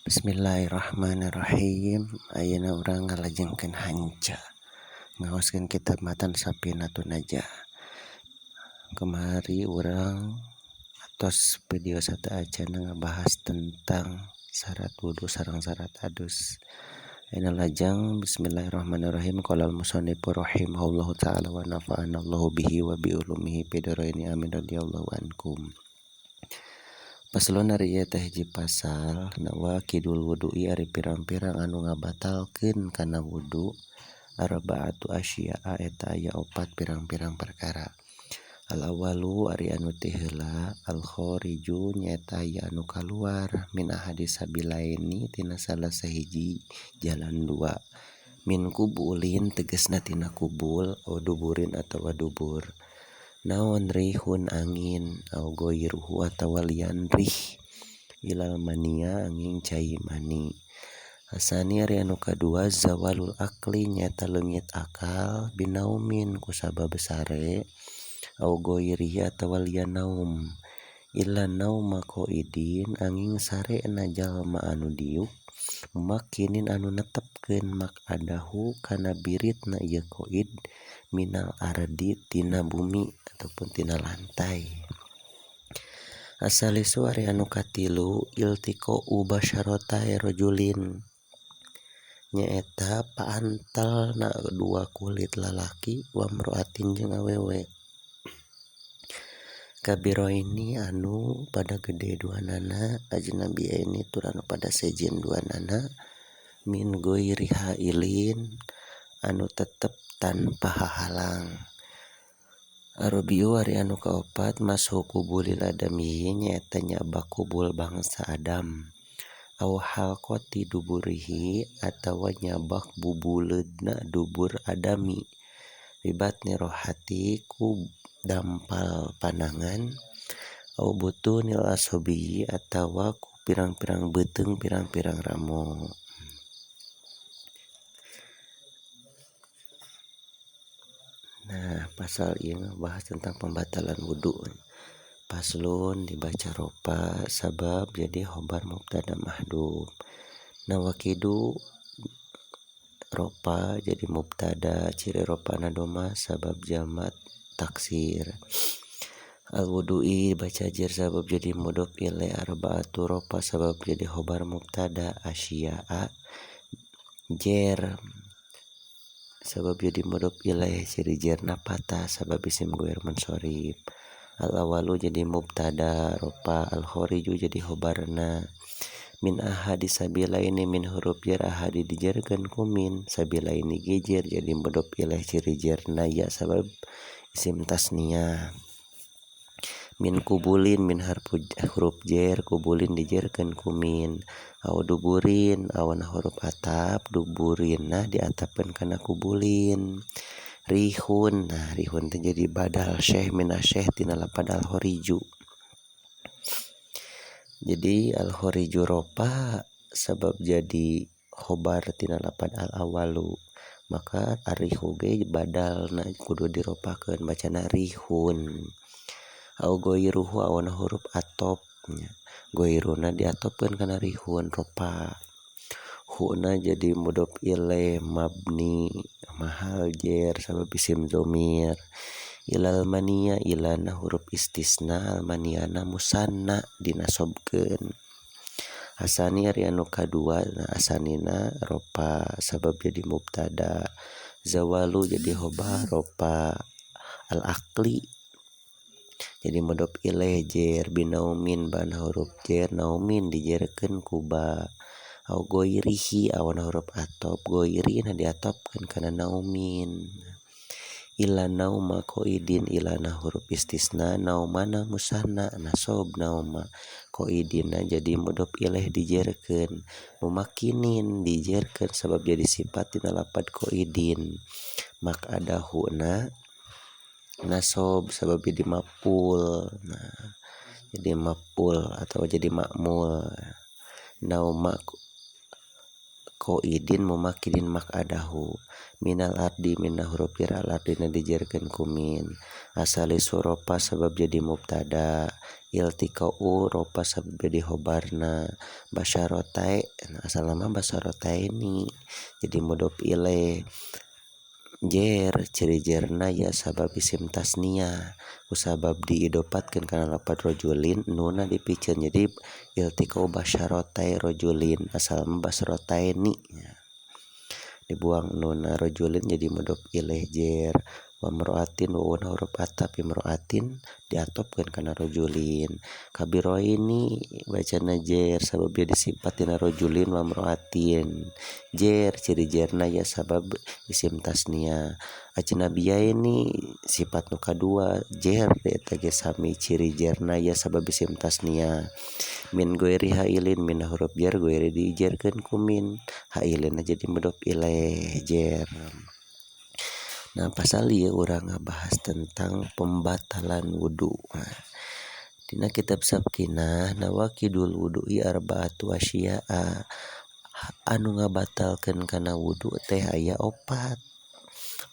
Bismillahirrahmanirrahim. Ayeuna urang ngalajengkeun hanca ngaoskeun kitab matan Safinatun Najah. Kemari urang atos video sateuacanna ngabahas tentang syarat wudu sareng syarat adus. Ayeuna lajeng bismillahirrahmanirrahim. Qala al-musannif rahimahullahu taala wa nafa'ana Allahu bihi wa bi ulumihi fid dharain amin radhiyallahu ankum. Paslon ari ieu teh hiji pasal nawaqidul wudu'i ari pirang-pirang anu ngabatalkeun kana wudu arba'atu asya'a eta aya 4 pirang-pirang perkara. Al awalu ari anu ti heula al khariju nyaeta aya anu kaluar min ahadis sabilaini tina salah sahiji jalan dua. Min kubulin tegasna tina kubul au duburin atawa dubur. Naon rihun angin au goiruhu atawa lian rih ilal mania angin cai mani. Asani ari anu kadua zawalul akli nyaeta leungit akal binaumin ku sabab sare au goirihi atawa lian naum illa nauma qaidin angin sare na jalma anu diuk makinin anu netepkeun mak adahu kana biritna ieu qaid minal ardi tina bumi ataupun tina lantai. Asalisu ari anu katilu iltiqo basyaratai rajulin nyaeta paantelna dua kulit lalaki wa mroatin jeung awewe. Kabiroini anu pada gede duanana ajnabi ini tur anu pada sejen duanana min goiri hailin anu tetep tanpa hahalang. Arabiu ari anu kaopat masuk kubulil adami nyaeta nyabak kubul bangsa Adam au halqati duburihi atawa nyabak bubuleudna dubur adami ribatni rohati ku dampal panangan au butunil asobi atawa ku pirang-pirang beuteung pirang-pirang ramo. Nah, pasal ieu ngebahas tentang pembatalan wudu. Paslun dibaca ropa sabab jadi khobar mubtada mahdhuf. Nawaqidu ropa jadi mubtada ciri ropana doma sabab jamak taksir. Al wudu'i baca jar sabab jadi mudhof ilaih arba'atu ropa sabab jadi khobar mubtada asya'a jer sabab jadi mudhof ilaih ciri jerna patah sabab isim guer mansharif. Al awalu jadi mubtada ropa al khariju jadi khobarna min ahadis sabilaini min huruf jar ahadi dijarkeun ku min sabilaini gejer jadi mudhof ilaih ciri jerna ya sabab isim tasniyah. Min kubulin min huruf jar kubulin dijarkeun ku min au duburin awan huruf atap duburinna diatapkeun kana kubulin. Rihun nah rihun teh jadi badal syekh minasyekh tina lapad al khariju. Jadi al khariju ropa sabab jadi khobar tina lapad al awalu maka arihu ge badalna kudu diropakeun bacana rihun. Au goiruhu awan huruf atop goiruna diatopkeun kana rihun ropa. Huna jadi mudhof ilaih mabni mahal jer sabab isim dhamir. Ilal mania ilana huruf istisna al maniana musanna dinasobkeun. Asani ari anu kadua nah asanina ropa sabab jadi mubtada. Zawalu jadi khobar ropa al akli jadi mudhof ilaih jer binaumin ban huruf jer naumin dijerkeun ku ba au goirihi awan huruf atop goirina diatopkeun kana naumin. Ila nauma qaidin ilana huruf istisna naumana musanna nasob nauma qaidina jadi mudhof ilaih dijerkeun mumakinin dijerkeun sabab jadi sifat tina lapad qaidin mak adahuna nasob sabab jadi maf'ul. Nah, jadi maf'ul atau jadi ma'mul. Nauma qaidin mumakkinin mak'adahu minal ardi minna huruf jar al ardina dijarkeun kumin asali suropa sabab jadi mubtada iltiqau ropa sabab jadi khobarna basyarotai asal nama basyarotaini jadi mudhof ilaih jer ciri jerna ya sabab isim tasniyah kusabab diidopatkeun kana lafaz rajulin nuna dipikeun jadi iltiqau basyarotai rajulin asal basyarotaini dibuang nuna rajulin jadi mudhof ilaih jer wa mar'atin wa huruf ataf imra'atin diatopkeun kana rajulin kabiro ini bacana jer sabab dia disifat tina rajulin wa mar'atin jer ciri jerna ya sabab isim tasniyah ajnabiyah ini sifat nu kadua jer eta ge sami ciri jerna ya sabab isim tasniyah min goiri hailin min huruf jar goiri dijarkeun ku min hailin jadi mudhof ilaih jer. Nah pasal ieu urang ngabahas tentang pembatalan wudu. Dina kitab Sabkinah nawaqidul wudu'i arba'atu asya'a anu ngabatalkeun kana wudu teh aya 4.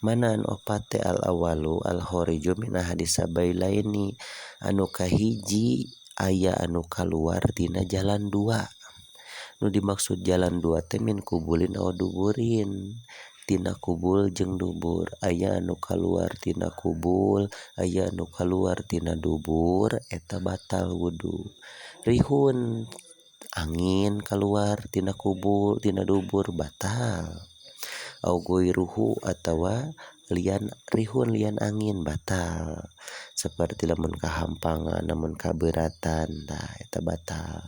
Mana anu 4 teh al awalu al khariju min ahadits sabailaini anu kahiji aya anu kaluar tina jalan 2. Nu dimaksud jalan 2 teh min kubulin aw duburin tina kubul jeung dubur aya anu kaluar tina kubul aya anu kaluar tina dubur eta batal wudu rihun angin kaluar tina kubul tina dubur batal au goiruhu atawa lian rihun lian angin batal seperti lamun kahampangan lamun kabeuratan tah eta batal.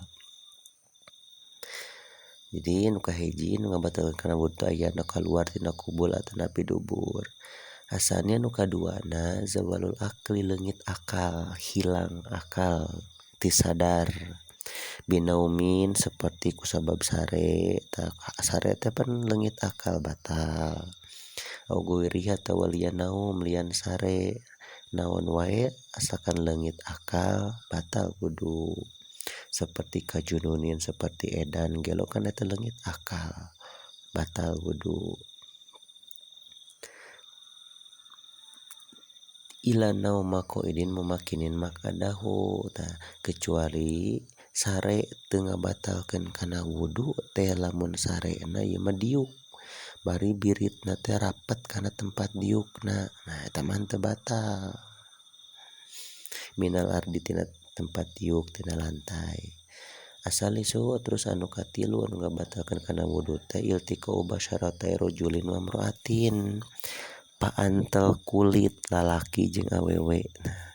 Jadi nu kahiji nu ngabatalkeun kana wudu aya nu kaluar tina kubul atanapi dubur. Asalnya nu kaduana zawalul akli leungit akal, hilang akal, ti sadar. Binaumin seperti kusabab sare, sare teh pan leungit akal batal. Au goiriha atawa lian naum lian sare naon wae asalkan leungit akal batal wudu. Seperti kajununin seperti edan gelo kan eta leungit akal batal wudu. Ila nauma qaidin mumakkinin makadahu kecuali sare teu ngabatalkeun kana wudu teh lamun sarena ieu mah diuk bari biritna teh rapet kana tempat diukna nah eta mah teu batal minal ardi tina tempat diuk tina lantai. Asal isu terus anu katilu anu ngabatalkeun kana wudu teh iltiqau basyaratai rajulin wa mar'atin paantel kulit lalaki jeung awewe. Nah,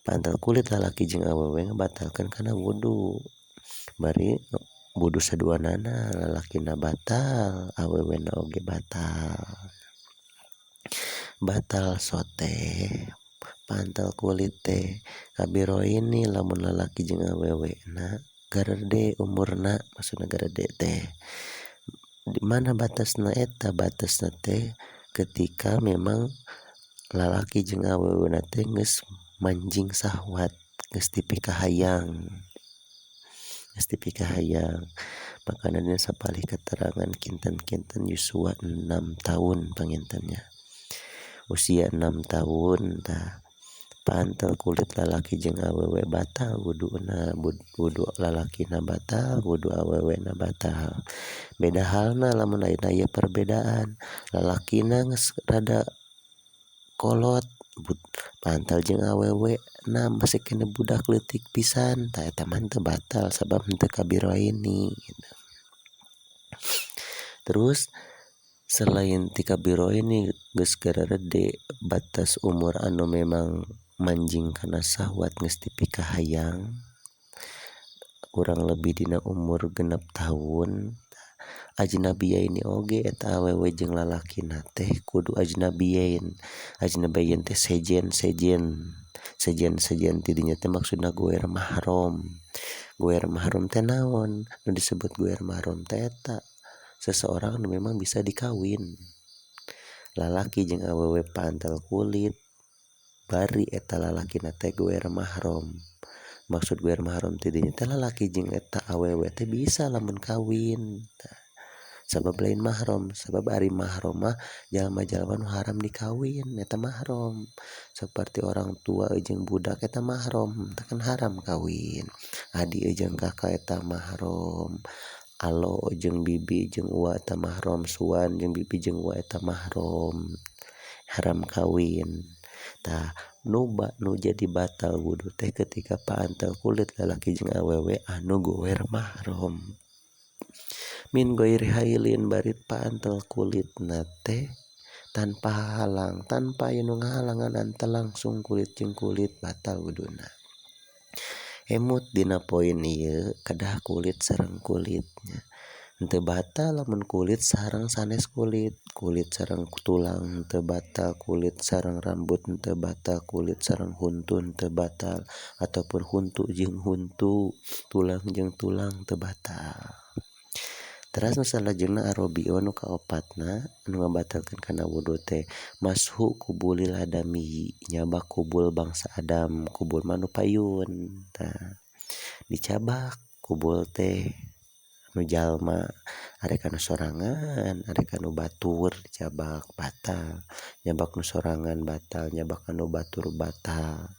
paantel kulit lalaki jeung awewe ngabatalkeun kana wudu. Bari wudu saduanana lalakina batal, awewena oge batal. Batal sote paantel kulit teh kabiro ini lamun lalaki jeung awewena garede umurna maksudna garede teh di mana batasna eta batasna teh ketika memang lalaki jeung awewena teh geus manjing sahwat geus tipi kahayang makana dina sapalih keterangan kinten-kinten Yosua 6 tahun pangintennya usia 6 tahun tah paantel kulit lalaki jeung awewe batal wuduna wudu lalakina batal wudu awewena batal. Beda halna lamun aya perbedaan lalakina geus rada kolot paantel jeung awewe na masih kena budak leutik pisan tah eta mah teu batal sabab henteu kabiro ini gitu. Terus selain ti kabiro ini geus gararede batas umur anu memang manjing kana sahwat geus tipi kahayang kurang lebih dina umur 6 tahun ajnabiyain oge eta awewe jeung lalakina teh kudu ajnabiyain teh sejen ti dinya teh maksudna goer mahram teh naon nu disebut goer mahram teh eta seseorang nu memang bisa dikawin lalaki jeung awewe paantel kulit bari eta lalakina teh goer mahram. Maksud goer mahram teh dinya teh lalaki jeung eta awewe teh bisa lamun kawin. sabab lain mahram, sabab ari mahram mah jalma-jalma nu haram dikawin eta mahram, seperti orang tua jeung budak eta mahram teh kan haram kawin, adi jeung kakak eta mahram, alo jeung bibi jeung ua eta mahram, suan jeung bibi jeung ua eta mahram, haram kawin. Tah nu jadi batal wudu teh ketika paantel kulit lalaki jeung awewe anu gower mahram. Min goiri hailin barit paantel kulitna teh tanpa halang, tanpa aya nu ngahalangan antel langsung kulit jeung kulit batal wuduna. Emut dina poin ieu kedah kulit sareng kulitnya. Henteu batal lamun kulit sareng sanes kulit, kulit sareng tulang henteu batal, kulit sareng rambut henteu batal, kulit sareng huntu henteu batal, ataupun huntu jeung huntu, tulang jeung tulang teu batal. Teras nu salajengna arobiun nu kaopatna anu ngabatalkeun kana wudu teh mashu kubulil adami, nyabak kubul bangsa Adam, kubul mah nu payun. Tah dicabak kubul teh nu jalma arek anu sorangan, arek anu batur dicabak batal, nyabak nu sorangan batal, nyabak anu batur batal.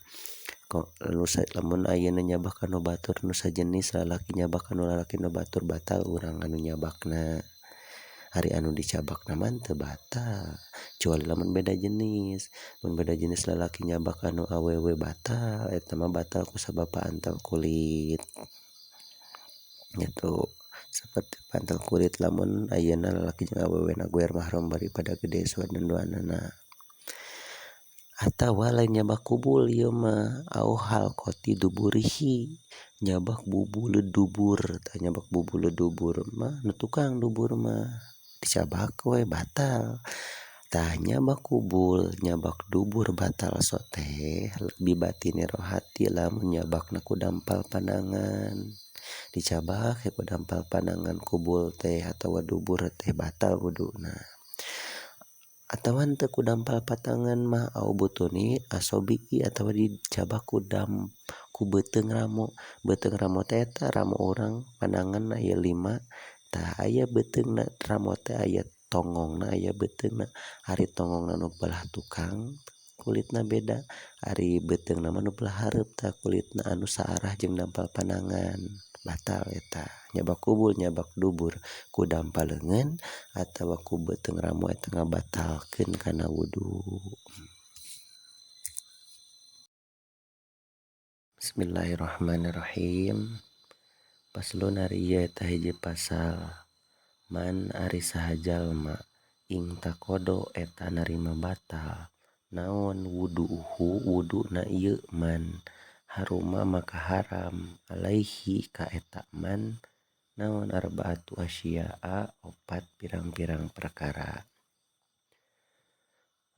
Lamun ayeuna nyabak anu batur nu sajenis lalaki nyabak anu lalaki nu batur batal urang anu nyabakna. Ari anu dicabakna mah teu batal kecuali lamun beda jenis. Mun beda jenis lalaki nyabak anu awewe batal eta mah batal kusabab paantel kulit. Gitu. Seperti paantel kulit lamun ayeuna lalaki jeung awewena goer mahram bari pada gede suadanduanana. Atawa lain nyabak kubul ieu mah au halqoti duburihi, nyabak bubuleuh dubur, tah nyabak bubuleuh dubur mah nu tukang dubur mah dicabak we batal. Tah nyabak kubul, nyabak dubur batal soteh bibatini rohati lamun nyabakna ku dampal pandangan. Dicabak ku dampal pandangan kubul teh atawa dubur teh batal wuduna. Atawa henteu ku dampal patangan mah au butuni asobi'i atawa dicabak ku beuteung ramo. Beuteung ramo teh eta ramo urang pandangan aya 5, tah aya beuteungna ramo teh aya tongongna aya beuteungna. Ari tongongna nu belah tukang kulitna beda, ari beuteungna mah nu belah hareup tah kulitna anu saarah jeung dampal pandangan. Batal eta nyabak kubul nyabak dubur ku dampal leungeun atawa ku beuteung ramo eta ngabatalkeun kana wudu. Bismillahirrahmanirrahim. Paslun ari ieu eta hiji pasal. Man ari saha jalma ing takodo eta narima batal naon wuduhu wuduna ieu man haruma maka haram alaihi ka eta man naon arbaatu asya'a 4 pirang-pirang perkara.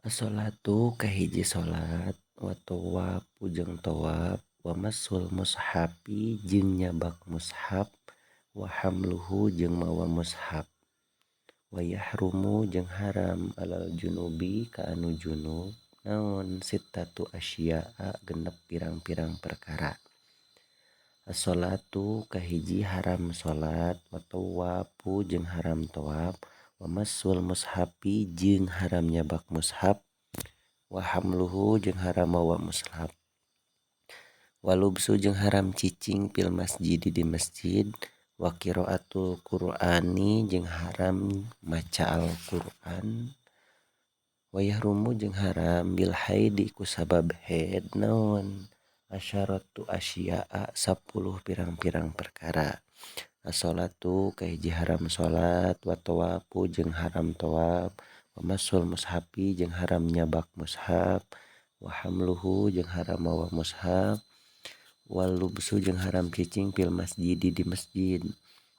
As-sholatu kahiji salat wa tawafu jeung tawaf wa masul mushafi jeung nyabak mushaf wa hamluhu jeung mawa mushaf wa yahrumu jeung haram alal junubi ka anu junub naon sittatu asya'a genep pirang-pirang perkara. As-sholatu kahiji haram salat wa tawafu jeung haram tawaf wa masul mushafi jeung haram nyabak mushaf wa hamluhu jeung haram mawa mushaf wa lubsu jeung haram cicing fil masjid di masjid wa qiraatul qur'ani jeung haram maca Al-Qur'an wa yahrumu jeung haram bil haidi ku sabab haid naon asyaratu asya'a 10 pirang-pirang perkara. As-sholatu kahiji haram salat wa tawafu jeung haram tawaf wa masul mushafi jeung haram nyabak mushaf wa hamluhu jeung haram mawa mushaf wa lubsu jeung haram cicing fil masjid di masjid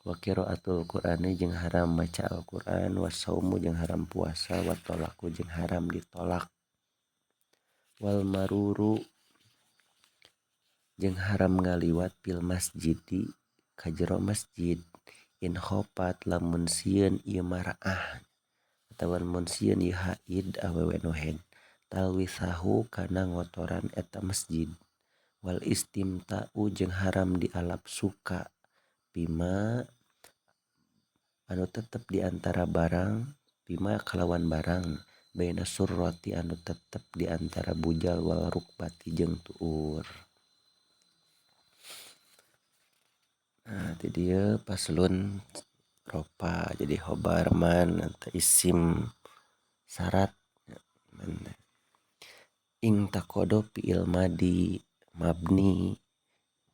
wa qiraatul qur'ani jeung haram maca Al-Qur'an wa saumu jeung haram puasa wa tolaku jeung haram ditolak wal maruru jeung haram ngaliwat fil masjidi ka jero masjid in khofat lamun sieun ieu mar'ah atawa lamun sieun ieu haid awewe nu haid talwisahu kana ngotoran eta masjid wal istimta'u jeung haram dialap suka bima anu tetep di antara barang bima kalawan barang baina surrati anu tetep di antara bujal wal rukbati jeung tuur. Nah ti dieu paslun ropa jadi khobar man isim syarat ing takodo fiil madi mabni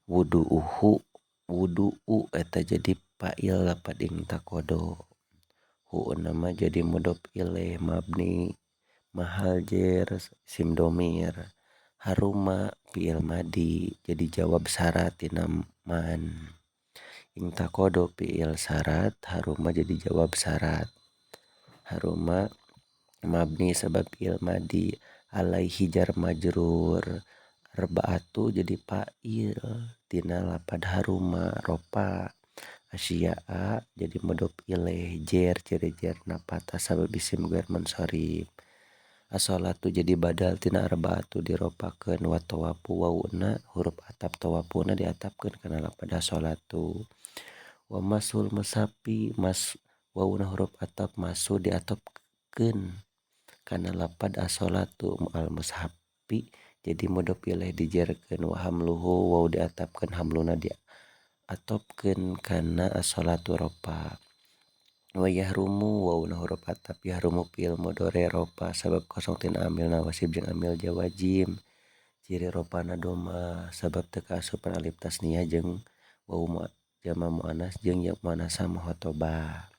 wudu'uhu wudu'u eta jadi fa'il lapad ing takodo hu nama jadi mudhof ilaih mabni mahal jer isim domir haruma fiil madi jadi jawab syarat tina man ing takodo fiil syarat haruma jadi jawab syarat haruma mabni sabab fiil madi alaihi jar majrur arba'atu jadi fa'il tina lapad haruma ropa asya'a jadi mudhof ilaih jer ciri jerna patah sabab isim ghair munsharif as-sholatu jadi badal tina arba'atu diropakeun wa tawafu wauna huruf atap tawafuna diatapkeun kana lapad as-sholatu wa masul musafi mas wauna huruf atap masu diatapkeun kana lapad as-sholatu al mushafi jadi mudhof ilaih dijerkeun wa hamluhu waw diatapkeun hamluna diatopkeun kana as-sholatu ropa wa yahrumu wauna huruf atap yahrumu fiil mudhari ropa sabab kosong tina amilna wasib jeung amil jawazim ciri ropana doma sabab teu kaasupan alif tasniah jeung waw jama muannas jeung ya muannasa muhotoba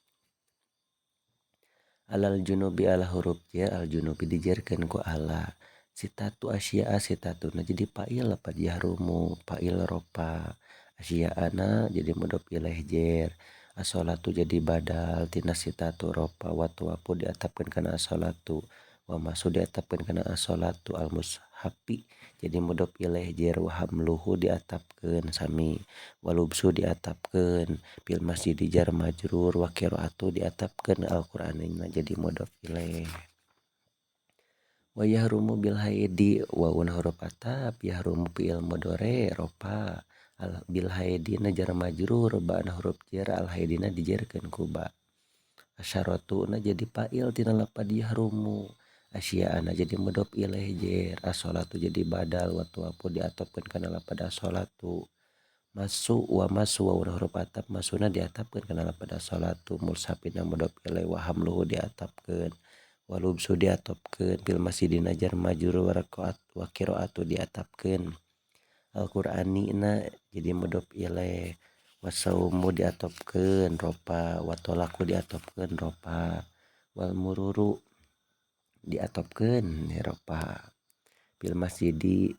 alal junubi ala huruf jar al junubi dijerkeun ku ala sitatu asya'a sitatuna jadi fa'il lapad yahrumu fa'il ropa asya'ana jadi mudhof ilaih jer as-sholatu jadi badal tina sitatu ropa wa tawafu diatapkeun kana as-sholatu wa masu diatapkeun kana as-sholatu al mushafi jadi mudhof ilaih jer wa hamluhu diatapkeun sami walubsu diatapkeun fil masjid jar majrur wa qiraatu diatapkeun al-qur'anina jadi mudhof ilaih wa yahrumu bil haidi wauna huruf atap yahrumu fiil mudhari ropa al bil haidina jar majrur ba'na huruf jar al haidina dijerkeun ku ba asyaratuna jadi fa'il tina lapad yahrumu asya'ana jadi mudhof ilaih jer as-sholatu jadi badal wa tawafu diatapkeun kana lapad as-sholatu masu wa masu wauna huruf atap masuna diatapkeun kana lapad as-sholatu mulsafina mudhof ilaih wa hamluhu diatapkeun walubsu diatapkeun fil masjidina jar majrur wa qiraatu diatapkeun al-qur'anina jadi mudhof ilaih wasaumu diatapkeun ropa wa tolaku diatapkeun ropa wal mururu diatapkeun ropa fil masjidi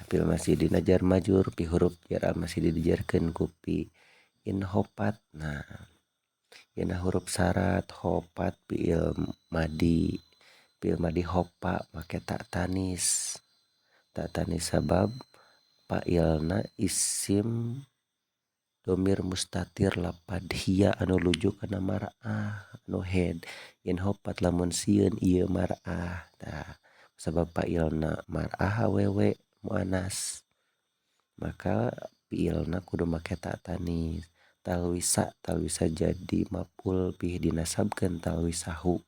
fil masjidina jar majrur fi huruf jar al masjidi dijarkeun ku fi in hopat nah yana huruf syarat hopat fiil madi hopa make tak tanis sabab fa'ilna isim domir mustatir lapad hiya anu luju kana mar'ah anu head in hopat lamun sieun ieu mar'ah tah sabab fa'ilna mar'ah awewe muannas maka fiilna kudu make tak tanis talwisa jadi maf'ul bih dinasabkeun talwisahu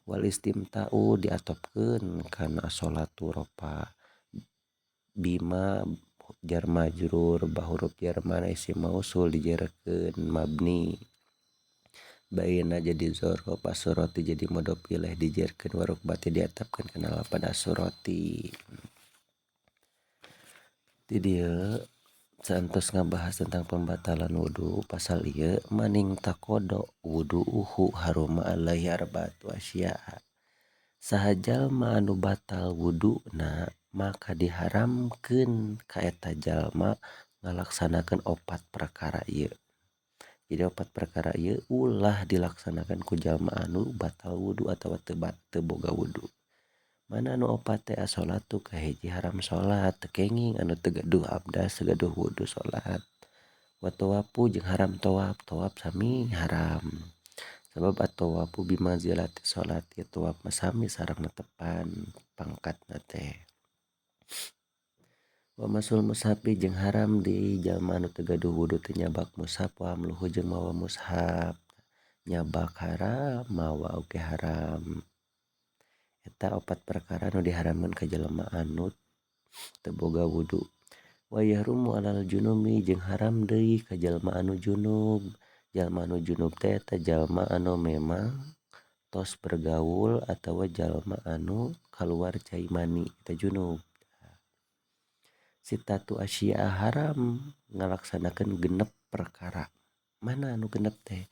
wal istimta'u diatopkeun kana sholatu ropa bima jar majrur ba huruf jar mana isim mausul dijarkeun mabni baina jadi dzarf as-surati jadi mudhof ilaih dijarkeun wa rukbati diatapkeun kana lapad as-surati ti dieu santos ngabahas tentang pembatalan wudu pasal ieu maning takodo wudu'uhu haruma alaihi arba'atu asya'a saha jalma anu batal wuduna maka diharamkeun ka eta jalma ngalaksanakeun opat perkara ieu jadi opat perkara ieu ulah dilaksanakeun ku jalma anu batal wudu atawa teu boga wudu mana anu opat teh as-sholatu kahiji haram sholat tekenging anu teu gaduh abdas teu gaduh wudu sholat wa tawafu jeung haram tawaf sami haram sabab at-tawafu bimanzilati sholat ya tawaf mah sami sareng netepan pangkatna teh wa masul mushafi jeung haram di jalma anu teu gaduh wudu teu nyabak mushaf wa hamluhu jeung mawa mushaf nyabak haram mawa oge haram. Eta 4 perkara nu diharamkeun ka jelema anu teu boga wudu. Wa yahrumu alal junubi jeung haram deui ka jalma anu junub. Jalma anu junub teh eta jalma anu memang tos bergaul atawa jalma anu kaluar cai mani eta junub. Sitatu asya haram ngalaksanakeun genep perkara. Mana anu genep teh?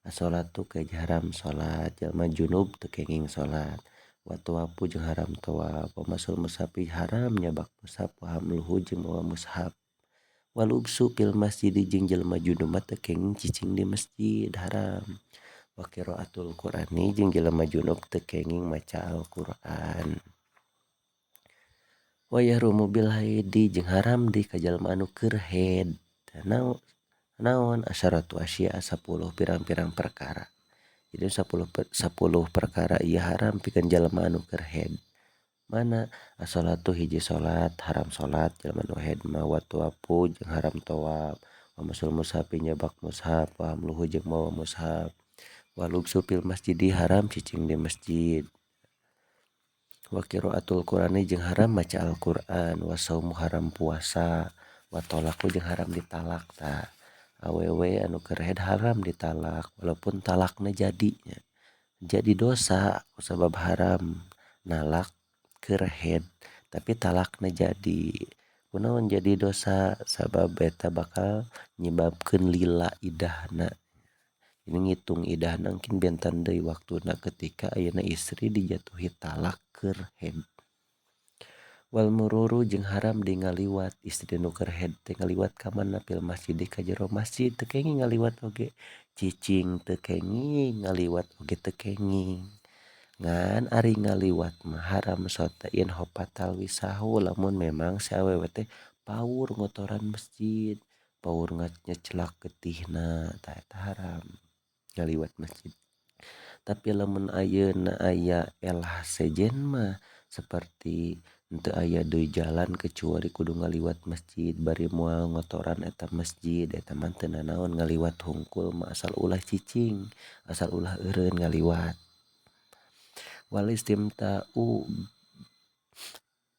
As-sholatu ke haram salat, jalma junub teu kenging salat. Wa tawafu jeung haram tawaf, wa masul mushafi haram nyabak mushaf, wa hamluhu jeung mawa mushaf. Wal ubsu fil masjid jeung jalma junub mah teu kenging cicing di masjid haram. Wa qiraatul qur'ani jeung jalma junub teu kenging maca Al-Qur'an. Wa yahrumu bil haidi jeung haram di ka jalma anu keur haid. Naon asyaratu asya 10 pirang-pirang perkara. Jadi 10 perkara ieu haram pikeun jalma anu keur haid. Mana as-sholatu hiji salat haram salat jalma anu haid mah, wa tawafu jeung haram tawaf, wa masul mushafi nyabak mushaf, wa hamluhu jeung mawa mushaf. Wa lubsu fil masjidi haram cicing di masjid. Wa qiraatul qur'ani jeung haram maca Al-Qur'an, wa saumu haram puasa, wa talaku jeung haram ditalak tah. Awewe anu keur haid haram ditalak walaupun talakna jadi dosa kusabab haram nalak keur haid tapi talakna jadi. Kunaon jadi dosa? Sabab eta bakal nyebabkeun lila idahna. Ini ngitung idahna engkin bentan deui waktuna ketika ayeuna istri dijatuhi talak keur haid. Wal mururu jeung haram di ngaliwat istri nu keur haid teh ngaliwat ka mana fil masjid ka jero masjid teu kenging ngaliwat oge. Cicing teu kenging ngaliwat oge teu kenging. Ngan ari ngaliwat mah haram sotain hopatal wisahu lamun memang si awewe teh paur ngotoran masjid, paur ngeclak getihna tah eta haram ngaliwat masjid. Tapi lamun ayeuna aya elah sejen mah seperti henteu aya deui jalan kecuali kudu ngaliwat masjid bari moal ngotoran eta masjid eta mah teu nanaon ngaliwat hungkul mah asal ulah cicing, asal ulah eureun ngaliwat. Wal istimta'u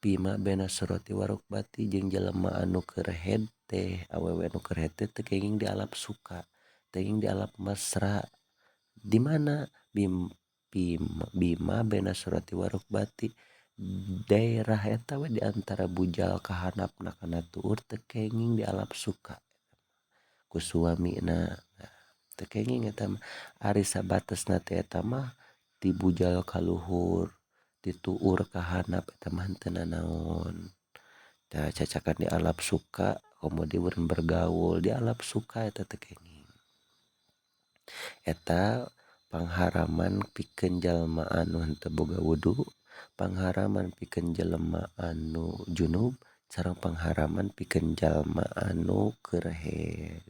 bima baina surati wa rukbati jeung jalema anu keur haid teh awewe anu keur haid teh teu kenging dialap suka, teu kenging dialap mesra. Di mana? Bima baina surati wa rukbati, daerah eta we di antara bujal ka handapna kana tuur teu kenging dialap suka ku suamina. Teu kenging eta mah ari sabatesna teh eta mah ti bujal ka luhur, ti tuur ka handap eta mah henteu nanaon. Tah cacakan dialap suka komodi urang bergaul dialap suka eta teu kenging. Eta pangharaman pikeun jalma anu henteu boga wudu, pangharaman pikeun jalma anu junub, sareng pangharaman pikeun jalma anu keur haid.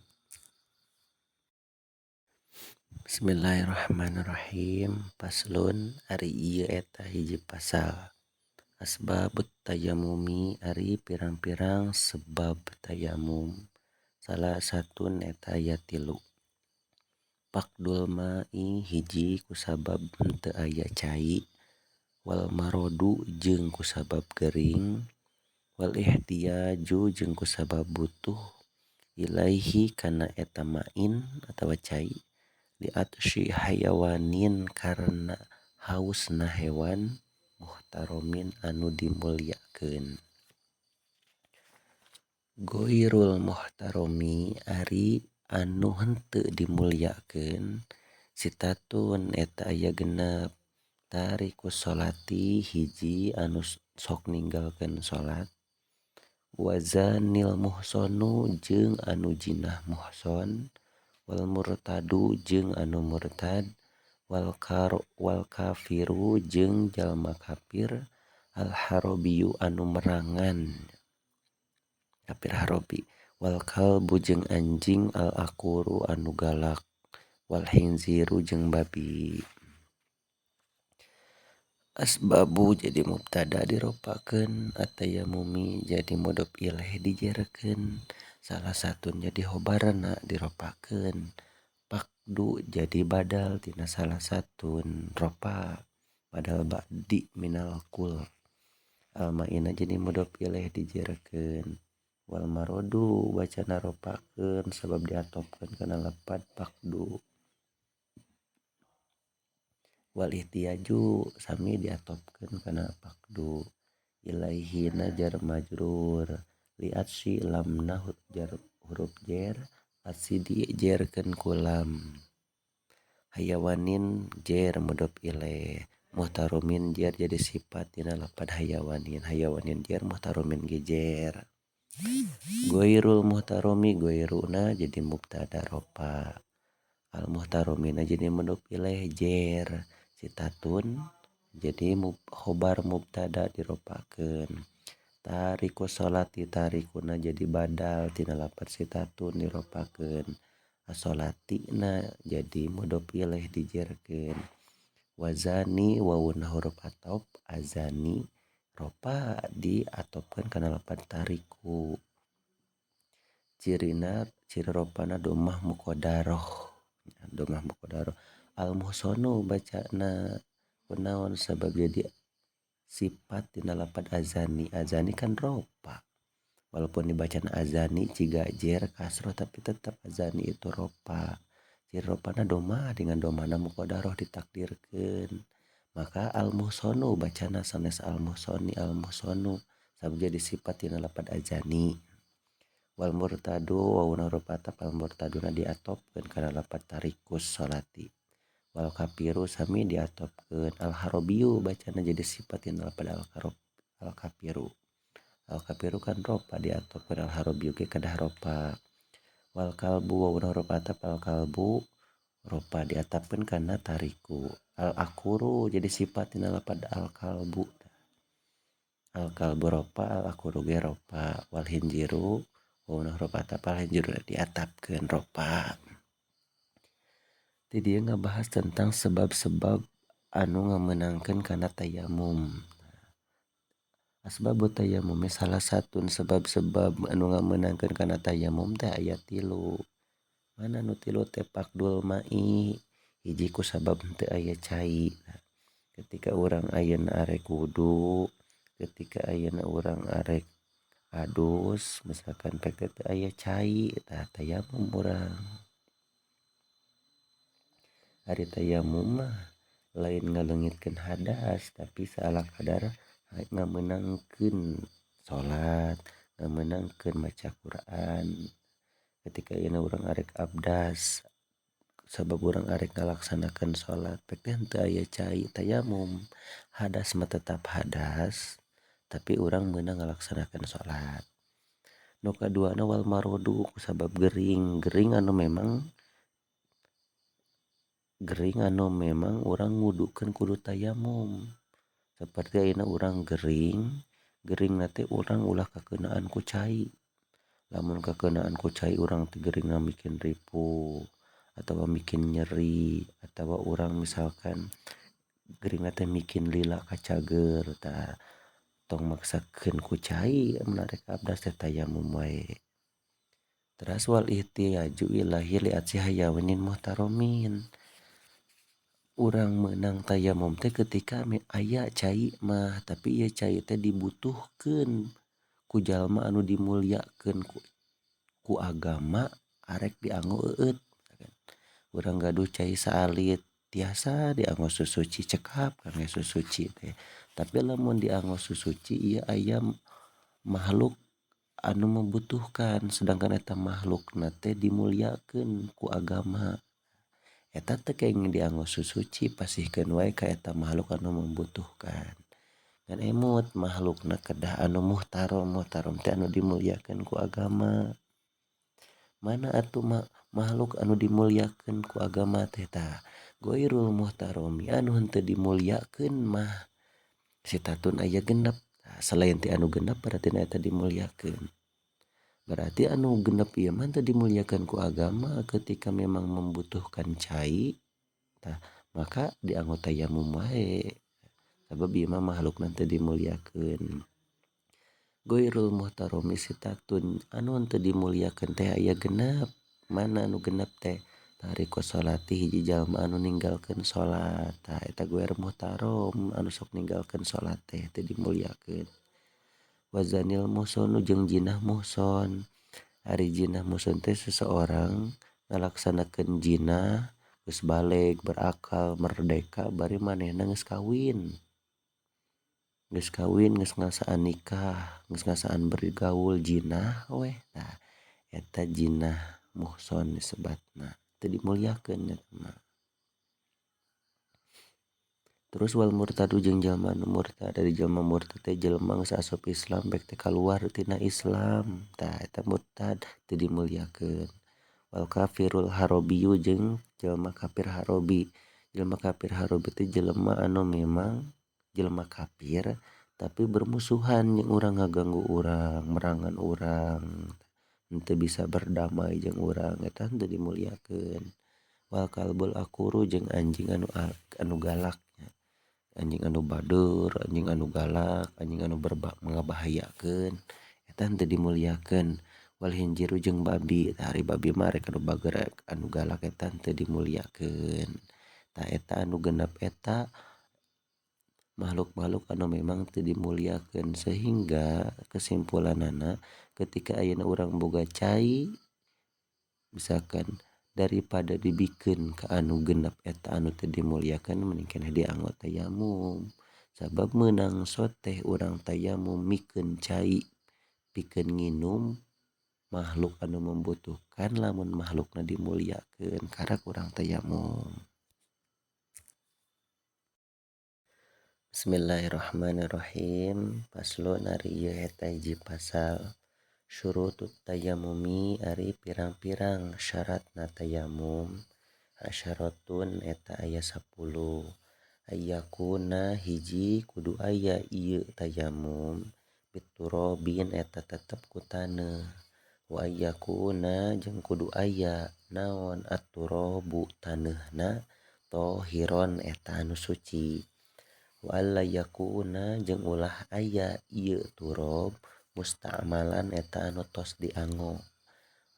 Bismillahirrahmanirrahim. Paslun ari ieu eta hiji pasal. Asbabut tayamumi ari pirang-pirang sebab tayamum. Salah satun eta aya 3. Faqdul ma'i hiji kusabab henteu aya cai, wal marodu jeung kusabab gering, wal ihtiyaju jeung kusabab butuh, ilaihi kana eta ma'in atawa cai, li atsyi hayawanin karena hausna hewan, muhtaromin anu dimulyakeun. Ghairul muhtaromi ari anu henteu dimulyakeun sitatun eta aya 6. Tarikus sholati hiji anu sok ninggalkeun salat, wazanil muhsonu jeung anu jinah muhson, wal murtadu jeung anu murtad, wal kafiru jeung jalma kafir, al harobiyu anu merangan kafir harobi, wal kalbu jeung anjing al aquru anu galak, wal khinziru jeung babi. Asbabu jadi mubtada diropakeun, at-tayammumi jadi mudhof ilaih dijerekeun, salah satunya di khobarna diropakeun. pakdu jadi badal tina salah satun ropa badal ba'di minal kul almaina jadi modal pilih dijerekeun wal marodu bacana ropakeun sabab diatopkeun kana lapad pakdu wal ihtiyaju sami diatopkeun kana pakdu ilaihina jar majrur liat si lamna jar huruf jer asidi jerkeun kulam hayawanin jer modal pilih muhtaromin jer jadi sifat tina lapad hayawanin jer muhtaromin gejer goirul muhtaromi goiruna jadi mubtada ropa al muhtaromina jadi menduk pilih jer sitatun jadi khobar mubtada diropakeun tariku sholati tarikuna jadi badal tina lapad sitatun diropakeun asolatina jadi mudhof pilih dijerkeun wazani wawuna huruf atop azani ropa diatopkeun kana lapad tariku ciri ropana domah muqaddarah al muhsonu bacana kunaon sabab jadi sifat tina lapad azani kan ropa walaupun dibacana azani ciga jer kasroh tapi tetap azani itu ropa ciri ropana domah dengan domana muqaddarah ditakdirkeun maka al muhsonu bacana sanes al muhsonu sabab jadi sifat tina lapad azani wal murtadu wauna huruf atap al murtaduna diatopkeun kana lapad tarikus sholati wal kafiru sami diatopkeun al harobiyu bacana jadi sifat tina lapad al kafiru kan ropa diatopkeun al harobiyu ge kadah ropa wal kalbu wauna huruf atap al kalbu ropa diatapkeun kana tariku al akuru jadi sifat tina lapad al kalbu ropa al akuru ge ropa wal hinjiru wauna huruf atap al hinjiru diatapkeun ropa. Jadi dia ngabahas tentang sebab-sebab anu ngamenangkeun kana tayamum. Asbabu tayamum salah satu sebab-sebab anu ngamenangkeun kana tayamum teh aya 3. Mana nu 3 teh pakdul mai hiji ku sabab teu aya cai. Ketika urang ayeuna arek wudu, ketika ayeuna urang arek adus misalkan pek teu aya cai tah tayamum urang. Ari tayamum mah lain ngaleungitkeun hadas tapi saala kadar ngamenangkeun salat, ngamenangkeun maca Quran. Ketika ayeuna urang arek abdas sabab urang arek ngalaksanakeun salat pek teh henteu aya cai tayamum hadas mah tetap hadas tapi urang meunang ngalaksanakeun salat. Nu kaduana wal marodu sabab gering anu memang urang ngudukeun kudu tayamum seperti ayeuna urang gering na teh urang ulah kakeunaan ku cai lamun kakeunaan ku cai urang teh geringna mikeun ripuh atawa mikeun nyeri atawa urang misalkan geringna teh mikeun lila kacager tah tong maksakeun ku cai mun arek abdas teh tayamum wae. Teras wal ihtiyaju ilahi li atsi hayawanin muhtaromin urang meunang tayamum teh ketika aya cai mah tapi ieu cai teh dibutuhkeun ku jalma anu dimuliakeun ku agama arek dianggo eueut. Urang gaduh cai saalit tiasa dianggo susuci cekap kangge susuci teh. Tapi lamun dianggo susuci ieu aya makhluk anu membutuhkan sedangkan eta makhlukna teh dimuliakeun ku agama. Eta teh kenging dianggo susuci pasihkeun wae ka eta makhluk anu membutuhkan. Ngan emut makhlukna kedah anu muhtarom teh anu dimuliakeun ku agama. Mana atuh makhluk anu dimuliakeun ku agama teh tah goirul muhtaromi anu henteu dimuliakeun mah sitatun aya genep. Selain ti anu genep berarti eta dimuliakeun. Berarti anu genep ieu mah teu dimuliakeun ku agama ketika memang membutuhkan cai tah maka dianggo tayamum wae sabab ieu mah makhlukna teu dimuliakeun. Goirul muhtaromi sitatun anu henteu dimuliakeun teh aya genep. Mana anu genep teh Tariku sholati hiji jalma anu ninggalkeun salat. Tah eta guer muhtarom anu sok ninggalkeun salat teh teu dimuliakeun. Wazanil muhson jeung jinah muhson. Ari jinah muhson teh seseorang ngalaksanakeun jinah geus baleg, berakal, merdeka bari manehna geus kawin. Geus kawin, geus ngasaan nikah, geus ngasaan bergaul jinah we. Tah eta jinah muhson disebatna. Teu dimuliakeun eta mah. Terus wal murtadu jeung jalma anu murtad. Dari jalma murtad teh jalma geus asup Islam bek teh kaluar tina Islam. Tah eta murtad teu dimuliakeun. Wal kafirul harobiyyu jeung jalma kafir harobi. Jalma kafir harobi teh jalma anu memang jalma kafir tapi bermusuhan jeung urang, ngaganggu urang, merangan urang. Henteu bisa berdamai jeung urang eta teu dimuliakeun. Wal kalbul akuru jeung anjing anu galak. Anjing anu badur, anjing anu galak, anjing anu ngabahayakeun eta teu dimuliakeun. Wal hinjiru jeung babi. Tah ari babi mah rek anu bager anu galak eta teu dimuliakeun. Tah eta anu genep eta makhluk-makhluk anu memang teu dimuliakeun sehingga kesimpulanana ketika ayeuna urang boga cai misalkan daripada dibikeun ka anu genep eta anu teu dimuliakeun mending keneh dianggo tayamum. Sabab meunang soteh urang tayamum mikeun cai pikeun nginum makhluk anu membutuhkan lamun makhlukna dimuliakeun karak urang tayamum. Bismillahirrahmanirrahim. Paslun ari ieu eta hiji pasal. Syurutut tayamumi ari pirang-pirang syaratna tayamum. Asyaratun eta aya 10. Ayyakuna hiji kudu aya ieu tayamum biturobin eta tetep ku taneuh. Wa ayyakuna jeung kudu aya naon aturobu taneuhna tohiron eta anu suci. Wa alla yakuna jeung ulah aya ieu turob musta'malan eta anu tos dianggo.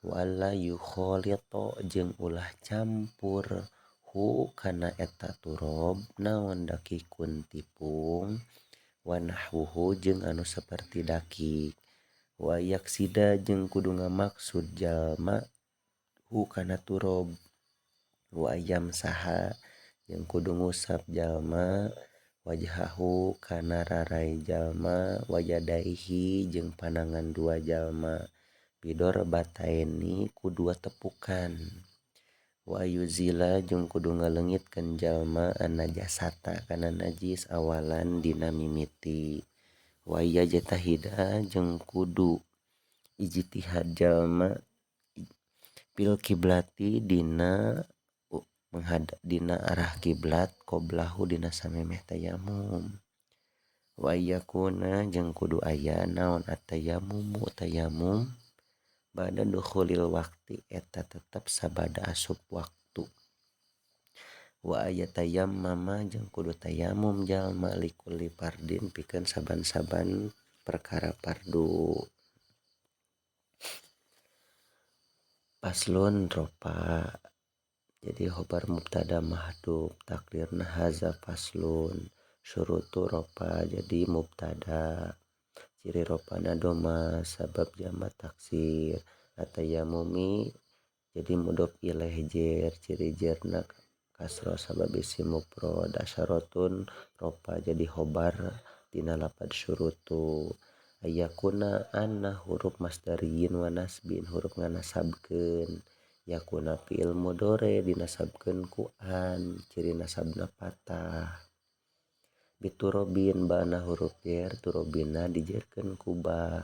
Wa alla yukhalito jeung ulah campur hu kana eta turob naon dakikun tipung wa nahwuhu jeung anu saperti daki. Wa yaksida jeung kudu ngamaksud jalma hu kana turob. Wa yamsaha jeung kudu ngusap jalma wajhahu kana rarai jalma wayadaihi jeung panangan dua jalma bidor bataini ku dua tepukan. Wa yuzila jeung kudu ngaleungitkeun jalma an-najasata kana najis awalan dina mimiti. Wa yajtahida jeung kudu ijtihad jalma fil kiblati dina arah kiblat qoblahu dina samemeh tayamum. Wa yakuna jeung kudu aya naon at-tayammumu tayamum ba'da dukhulil waqti eta tetep sabada asup waktu. Wa ayatayammama jeung kudu tayamum jalma likulli fardin pikeun saban-saban perkara fardu. Paslun ropa. Jadi khobar mubtada mahdhuf takdirna haza faslun. Syurutu ropa jadi mubtada. Ciri ropana doma sabab jamak taksir. Atayamumi jadi mudhof ilaih jer. Ciri jerna kasroh sabab isim mufrad. Asyaratun ropa jadi khobar dina lapad syurutu. Ayakuna anna huruf masdariyin wa nasbin huruf nganasabkeun. Yakuna fi'il mudhari dinasabkeun ku an ciri nasabna patah. Biturobin ba'na huruf jer turobina dijerkeun ku ba.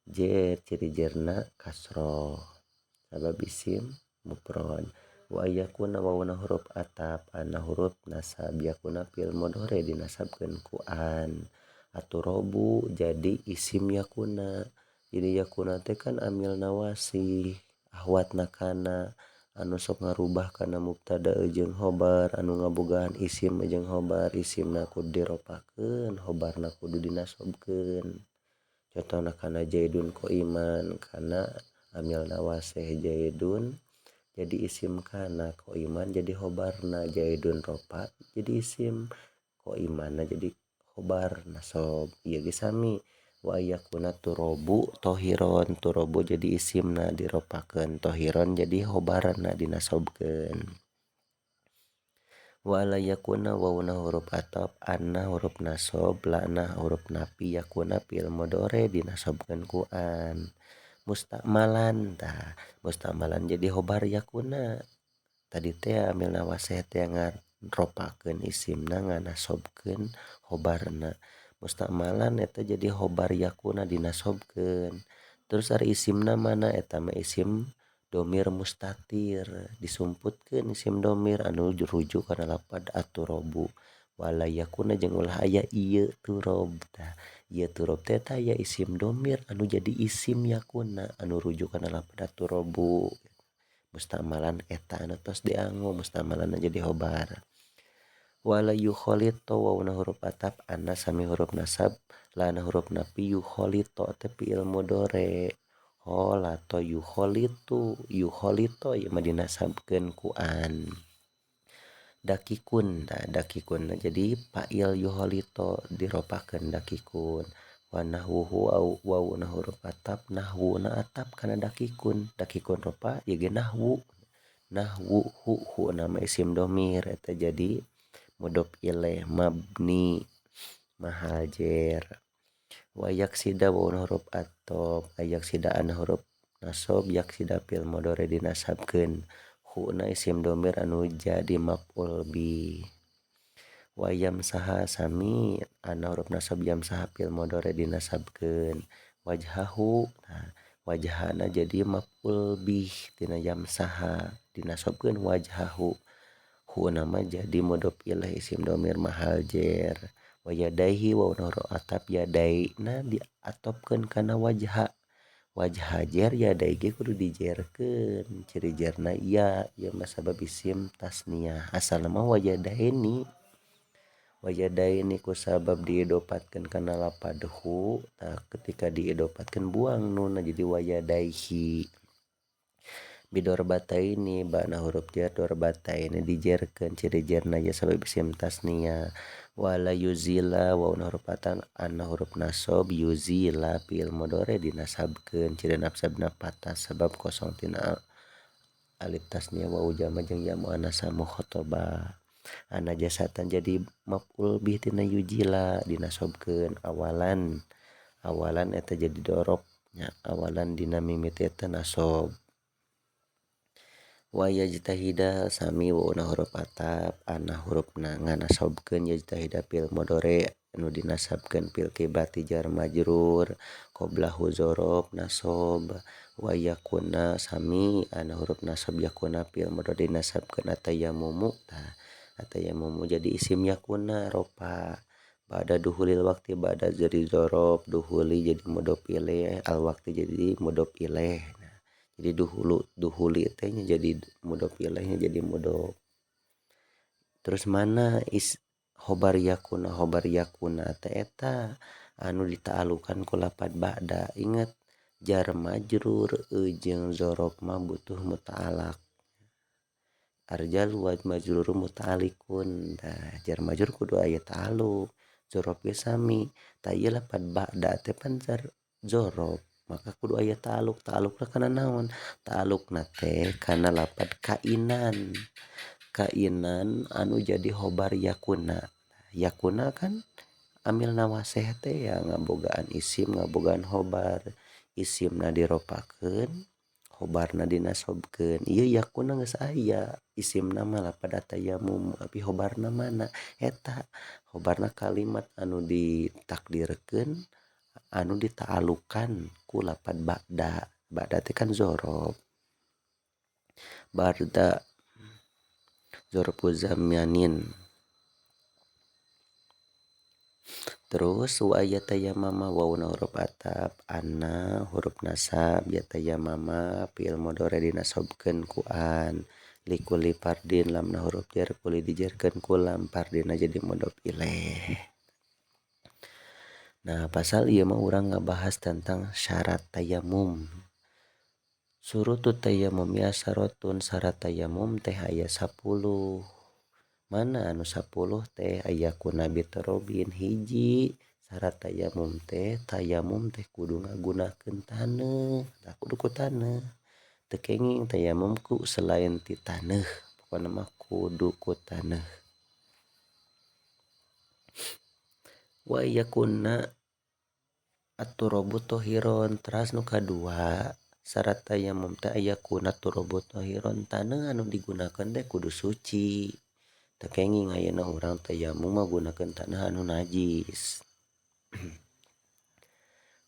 Jer ciri jerna kasroh sabab isim mufrad. Wa yakuna wawuna huruf ataf anna huruf nasab yakuna fi'il mudhari dinasabkeun ku an. Aturobu jadi isim yakuna. Jadi yakuna teh kan amil nawasih ahwatna kana anu sok ngarubah kana mubtada jeung khobar anu ngabogaan isim jeung khobar isimna kudu diropakeun khobarna kudu dinasobkeun. Contohna kana jaidun qaiman kana amil nawasih jaidun jadi isim kana, Koiman jadi khobarna, Jaidun ropa jadi isim, Koimana jadi khobar nasob. Ieu ge sami wa yakuna turobu tohiron, turobu jadi isimna diropakeun, tohiron jadi khobarna dinasobkeun. Wala yakuna wawuna huruf atop, anna huruf nasob, lana huruf napi, yakuna fi'il mudhari dinasobkeun ku an. Mustakmalan tah, mustakmalan jadi khobar yakuna. Tadi teh amil nawaseh teh ngaropakeun isimna nganasobkeun khobarna. Mustakmalan eta jadi khobar yakuna dinasobkeun. Terus ari isimna mana eta mah isim domir mustatir, disumputkeun isim domir anu rujuk kana lapad aturobu. Wala yakuna jeung ulah aya ieu turob tah. Ieu turob teh eta aya isim domir anu jadi isim yakuna anu rujuk kana lapad aturobu. Mustamalan eta anu tos dianggo, mustamalan jadi khobar. Wala yukholito wawuna huruf atap, anna sami huruf nasab, lana huruf napi, yukholito teh fi'il mudhari. Kholato yukholitu, yukholito ieu mah dinasabkeun ku an. Dakikun, nah dakikun jadi fa'il yukholito diropakeun dakikun. Wa nahwuhu wawuna huruf atap, nahwuna atap kana dakikun, dakikun ropa ieu ge nahwu. Nahwu hu nama isim domir eta jadi mudhof ilaih mabni mahal jer. Wa yaksida wawuna huruf atop, ayaksida ana huruf nasob, yaksida fi'il mudhari dinasabkeun. Huna isim domir anu jadi maf'ul bih. Wa yamsaha sami ana huruf nasab, yamsaha fi'il mudhari dinasabkeun. Wajhahu, nah wajhana jadi maf'ul bih tina yamsaha dinasabkeun wajhahu. Hu nama jadi mudhof ilaih isim domir mahal jer. Wa yadaihi wawuna huruf atap, yadaina diatopkeun kana wajha. Wajha jer yadai ge kudu dijerkeun, ciri jerna ya, ieu mah sabab isim tasniyah. Asalna mah wajadaini. Wajadaini kusabab diidopatkeun kana lapad hu, tah ketika diidopatkeun buang nunna jadi wayadaihi. Bidorabataini bana huruf jar dorabataini dijerkeun, ciri jerna ya sabab isim tasniyah. Wala yuzila wawuna huruf atan, anna huruf nasob, yuzila fi'il mudhari dinasabkeun, ciri nasabna patah sabab kosong tina alif tasniyah wawu jama' jeung ya muannas mukhatabah. Ana jasatan jadi maf'ul bih tina yujila dinasobkeun awalan. Awalan eta jadi dorob nya, awalan dina mimiti eta nasob. Wa yajtahida sami wawuna huruf atap, anna hurufna nganasobkeun yajtahida fi'il mudhari anu dinasabkeun fil qibati jar majrur, qablahu dzaraf nasob. Wa yakuna sami anna huruf nasab yakuna fi'il mudhari dinasabkeun atayammumu, tah atayammumu jadi isim yakuna ropa. Ba'da duhulil waqti ba'da jadi dzaraf, duhuli jadi mudhof ilaih, al waqti jadi mudhof ilaih. Jadi duhuli teh jadi mudhof ilaihnya jadi mudhof. Terus mana khobar yakuna teh eta anu dita'alukan ku lapad ba'da. Ingat jar majrur jeung dzaraf mah butuh muta'alaq. Arjal wa majrur muta'alikun. Tah jar majrur kudu aya ta'aluk. Dzaraf ge sami. Tah ieu lapad ba'da teh pan dzaraf. Maka kudu aya ta'aluk. Ta'alukna kana naon? Ta'alukna teh kana lapad kainan. Kainan anu jadi khobar yakuna. Yakuna kan amil nawaseh teh ya ngabogaan isim, ngabogaan khobar. Isimna diropakeun, khobarna dinasobkeun. Ieu yakuna geus aya. Isimna mah lapad atayammum, tapi khobarna mana? Eta khobarna kalimat anu ditakdirkeun anu dita'alukan ku lapad ba'da. Ba'da teh kan dzaraf. Barda dzarfu zamanin. Terus wa yatayammama wawuna huruf atap, anna huruf nasab, yatayammama fi'il mudhari dinasobkeun ku an. Likulli fardin lamna huruf jar kuli dijarkeun ku lam, fardina jadi mudhof ilaih. Nah, pasal ieu mah urang ngabahas tentang syarat tayammum. Surutut tayamum ya sarotun syarat tayamum teh aya 10. Mana anu 10 teh aya kuna bitorobin hiji. Syarat tayamum teh kudu ngagunakeun taneuh, tah kudu ku taneuh. Teu kenging tayamum ku selain ti taneuh, pokona mah kudu ku taneuh. Wa yakuna at-turabu tohiron. Teras nu kadua syarat tayamum teh aya kuna turabu tohiron, taneuh anu digunakeun teh kudu suci. Teu kenging ayeuna urang tayamum mah gunakeun taneuh anu najis.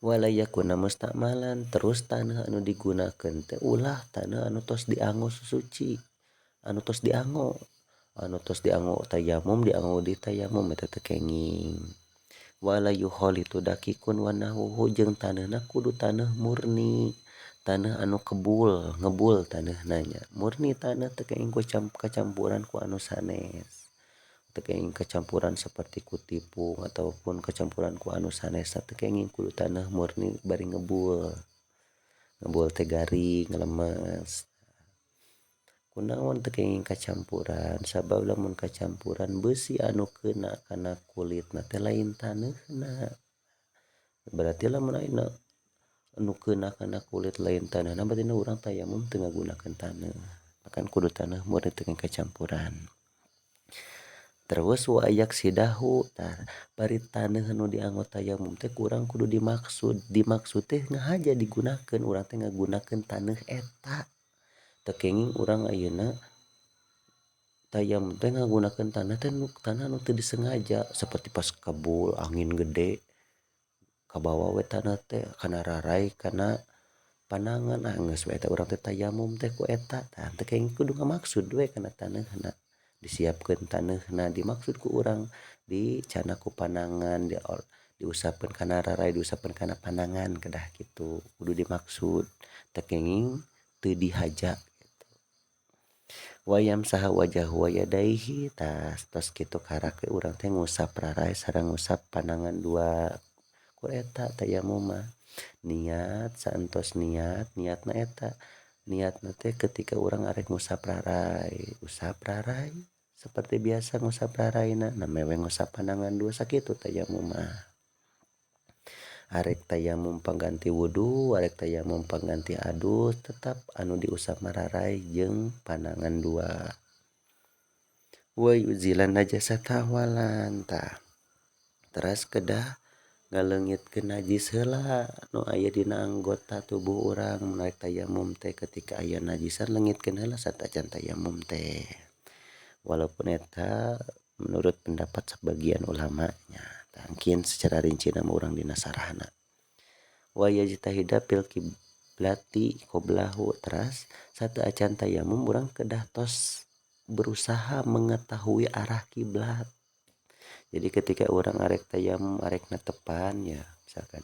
Wala yakuna musta'malan, terus taneuh anu digunakeun teh ulah taneuh anu tos dianggo suci, anu tos dianggo tayamum dianggo di tayamum eta teu kenging. Wala yukhalitu dakikun wa nahwuhu jeung taneuna kudu taneuh murni, taneuh anu ngebul taneuna nya. Murni taneuh teu kenging kacampuran ku anu sanes. Teu kenging kacampuran seperti ku tepung ataupun kacampuran ku anu sanes teu kenging kudu taneuh murni bari ngebul. Ngebul teh garing lemes. Kunaon teu kenging kacampuran? Sabab lamun kacampuran beusi anu keuna kana kulitna teh lain taneuhna. Berarti lamun ayeuna anu keuna kana kulit lain taneuhna berarti urang tayamum teu ngagunakeun taneuh. Makan kudu taneuh murni teu kenging kacampuran. Terus wa yaksidahu, tah bari taneuh anu dianggo tayamum teh kurang kudu dimaksud. Dimaksud teh ngahaja digunakeun, urang teh ngagunakeun taneuh eta. Teu kenging urang ayeuna tayamum teh ngagunakeun taneuh teh taneuh anu teu disengaja seperti pas kabul angin gede kabawa we taneuh teh kana rarai kana panangan geus we eta urang teh tayamum teh ku eta. Tah teu kenging kudu ngamaksud we kana taneuhna. Disiapkeun taneuhna dimaksud ku urang dicana ku panangan diusapkeun kana rarai diusapkeun kana panangan kedah kitu kudu dimaksud. Teu kenging teu dihaja. Wayam saha wajahu wa yadaihi, tos kitu karake urang teh ngusap rarai sareng ngusap panangan dua. Ku eta tayamum mah niat saentos niatna eta niatna teh ketika urang arek ngusap rarai, usap rarai seperti biasa ngusap raraina namewe ngusap panangan dua sakitu tayamum mah. Arek tayamum pangganti wudu, arek tayamum pangganti adus tetap anu diusap mararai jeung panangan dua. Wa yuzilan najasata walan, tah teras kedah ngaleungitkeun najis heula nu aya dina anggota tubuh urang. Mun arek tayamum teh ketika aya najisan leungitkeun heula satajan tayamum teh. Walaupun eta menurut pendapat sebagian ulamanya, mungkin secara rinci nama urang dina sarahna. Wa yajtahida fil qiblati qoblahu, teras sateu acan tayamum urang kedah tos berusaha mengetahui arah kiblat. Jadi ketika orang arek tayamum arek netepan ya misalkan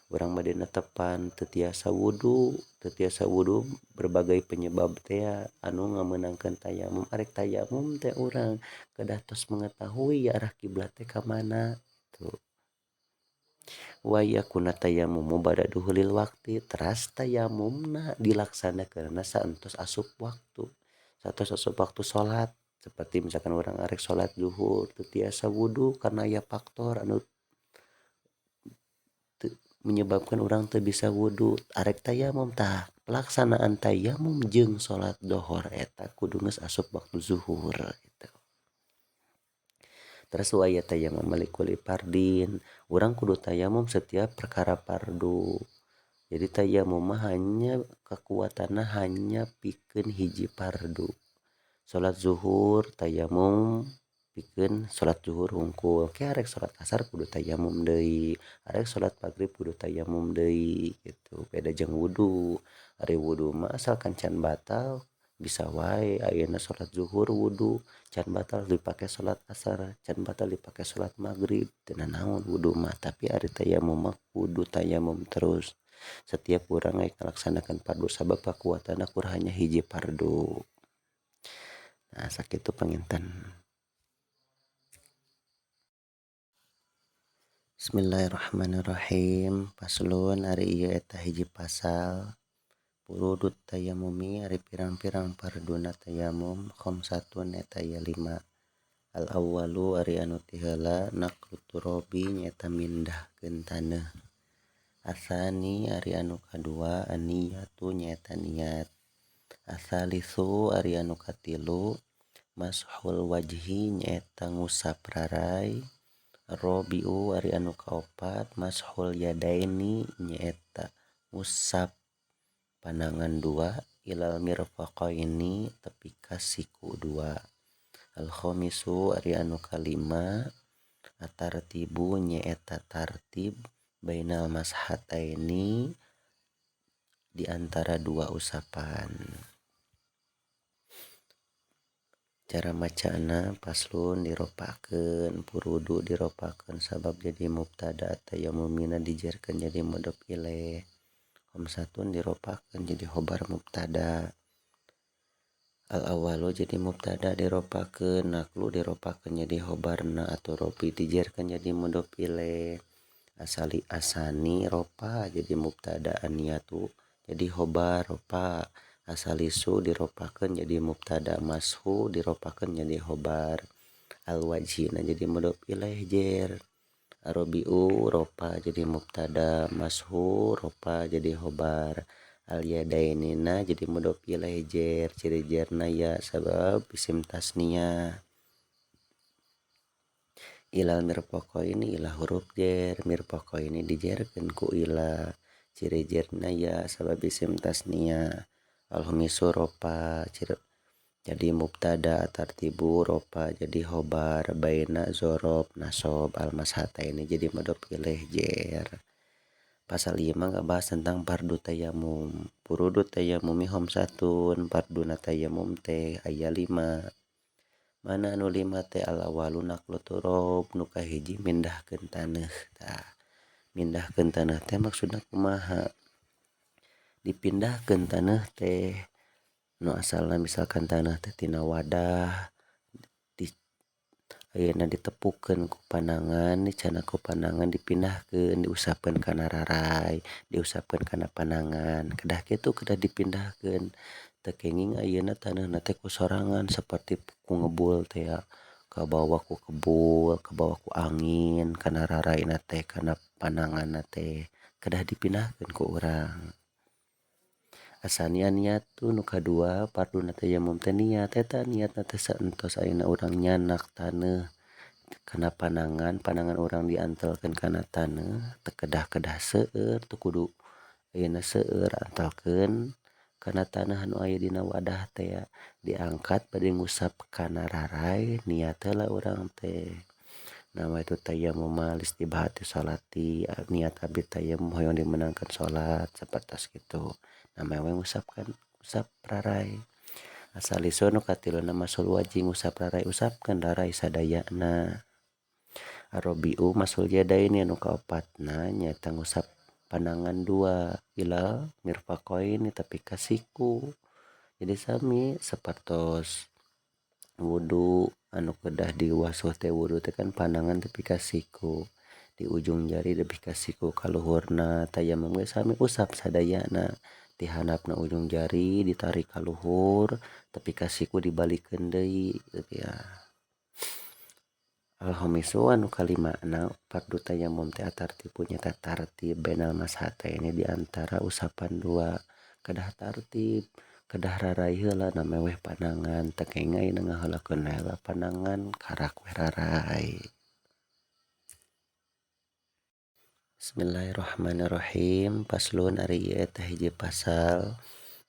urang bade netepan teu tiasa wudu berbagai penyebab teh anu ngamenangkeun tayamum. Arek tayamum teh urang kedah tos mengetahui ya arah kiblat teh ka mana tuh. Wa yakuna tayamumu bada duhulil waktu, teras tayamumna dilaksanakeunna saentos asup waktu. Saentos asup waktu salat. Seperti misalkan orang arek salat zuhur teu tiasa wudu karena aya faktor anu menyebabkan orang teu bisa wudu. Arek tayamum tah pelaksanaan tayamum jeung salat dohor eta kudu geus asup waktu zuhur gitu. Terus aya tayamum malikuli fardin, urang kudu tayamum setiap perkara fardu. Jadi tayamum mah hanya kekuatanna hanya pikeun hiji fardu. Salat zuhur tayamum pikeun salat zuhur hungkul. Ke arek salat asar kudu tayamum deui, arek salat maghrib kudu tayamum deui gitu. Beda jeung wudu. Ari wudu mah asalkan can batal bisa wae ayeuna salat zuhur wudu can batal dipake salat asar, can batal dipake salat maghrib, teu nanaon wudu mah. Tapi ari tayamum mah kudu tayamum terus. Setiap urang aya ngalaksanakeun fardu sabab kakuatanna kur hanya hiji fardu. Nah sakitu panginten. Bismillahirrahmanirrahim. Paslun ari ieu eta hiji pasal Purudut tayamumi ari pirang-pirang parduna tayamum khamsatun eta aya 5. Al awwalu ari anu ti heula naqlu turabi nyaeta mindahkeun taneuh. Asani ari anu kadua aniyatu nyaeta niat. Asalisu ari anu katilu mashul wajhi nyaeta ngusap rarai. Rabiu ari anu kaopat mashul yadaini nyaeta ngusap panangan 2 ilal mirfaqaini tepi ka siku 2. Al khamisu ari anu kalima atartibu nyaeta tartib bainal mashataini di antara 2 usapan. Cara macana paslun diropakeun, purudu diropakeun sabab jadi mubtada tayamumina dijerkeun jadi mudhof ilaih. Khamsatun diropakeun jadi khobar mubtada. Al awalu jadi mubtada diropakeun, naqlu diropakeun jadi khobarna atau robi dijerkeun jadi mudhof ilaih. Asani ropa jadi mubtada, aniyatu jadi khobar ropa. Asalisu diropakeun jadi mubtada, mashu diropakeun jadi khobar. Al wajhina jadi mudhof ilaih jer. Arabiu ropa jadi mubtada, mashu ropa jadi khobar. Al yadainina jadi mudhof ilaih jer, ciri jerna ya sabab isim tasniyah. Ilal mirfaqaini ila huruf jer, mirfaqaini dijerkeun ku ila, ciri jerna ya sabab isim tasniyah. Al khamisu ropa jadi mubtada, tartibu ropa jadi khobar, baina zorob nasob. Al mashataini jadi mudhof ilaih jer. Pasal 5 ngebahas tentang fardu tayamum. Furudu tayamumi khamsatun, farduna tayamum teh aya 5. Mana anu 5 teh al awalu naqlu turab, nu kahiji mindahkeun taneuh. Tah, mindahkeun taneuh teh maksudna kumaha? Dipindahkeun taneuh teh nu asalna misalkan taneuh teh tina wadah ayeuna ditepukeun ku panangan, dicana ku panangan dipindahkeun, diusapkeun kana rarai, diusapkeun kana panangan. Kedah kitu kedah dipindahkeun. Teu kenging ayeuna taneuhna teh kusorangan saperti ku ngebul teh ya. Kabawa ku kebul, kabawa ku angin, kana raraina teh kana pananganna teh kedah dipindahkeun ku urang. Asania niatu nu kadua farduna tayamum teh niat, eta niatna teh saentos ayeuna urang nyanak taneuh kana panangan, panangan urang diantelkeun kana taneuh teu kedah-kedah seueur, teu kudu ayeuna seueur, antelkeun kana taneuh anu aya dina wadah teh ya, diangkat bade ngusap kana rarai, niat heula urang teh. Nawaitu tayamum listibahati sholati, niat abdi tayamum hoyong dimenangkeun salat sapertos kitu. Nama we ngusap rarai. Asalisu nu katiluna masul wajhi ngusap rarai, usapkeun rarai sadayana. Arabiu masul yadaini anu kaopatna nyaeta ngusap panangan 2 ilal mirfaqaini tapi ka siku. Jadi sami sapertos wudu anu kedah diwasuh teh wudu teh kan panangan tepi ka siku. Di ujung jari tepi ka siku kaluhurna tayamum ge sami usap sadayana. Di handapna ujung jari ditarik ka luhur, tepi ka siku dibalikeun deui ya. Al khamisu anu kalimana fardu tayamum teh atartibu nyaeta tartib bainal mashataini di antara usapan 2. Kedah tartib, kedah rarai heula na meweh panangan, teu kenging ayeuna ngaheulakeun heula panangan karak we rarai. Bismillahirrahmanirrahim. Paslun ari ieu eta hiji pasal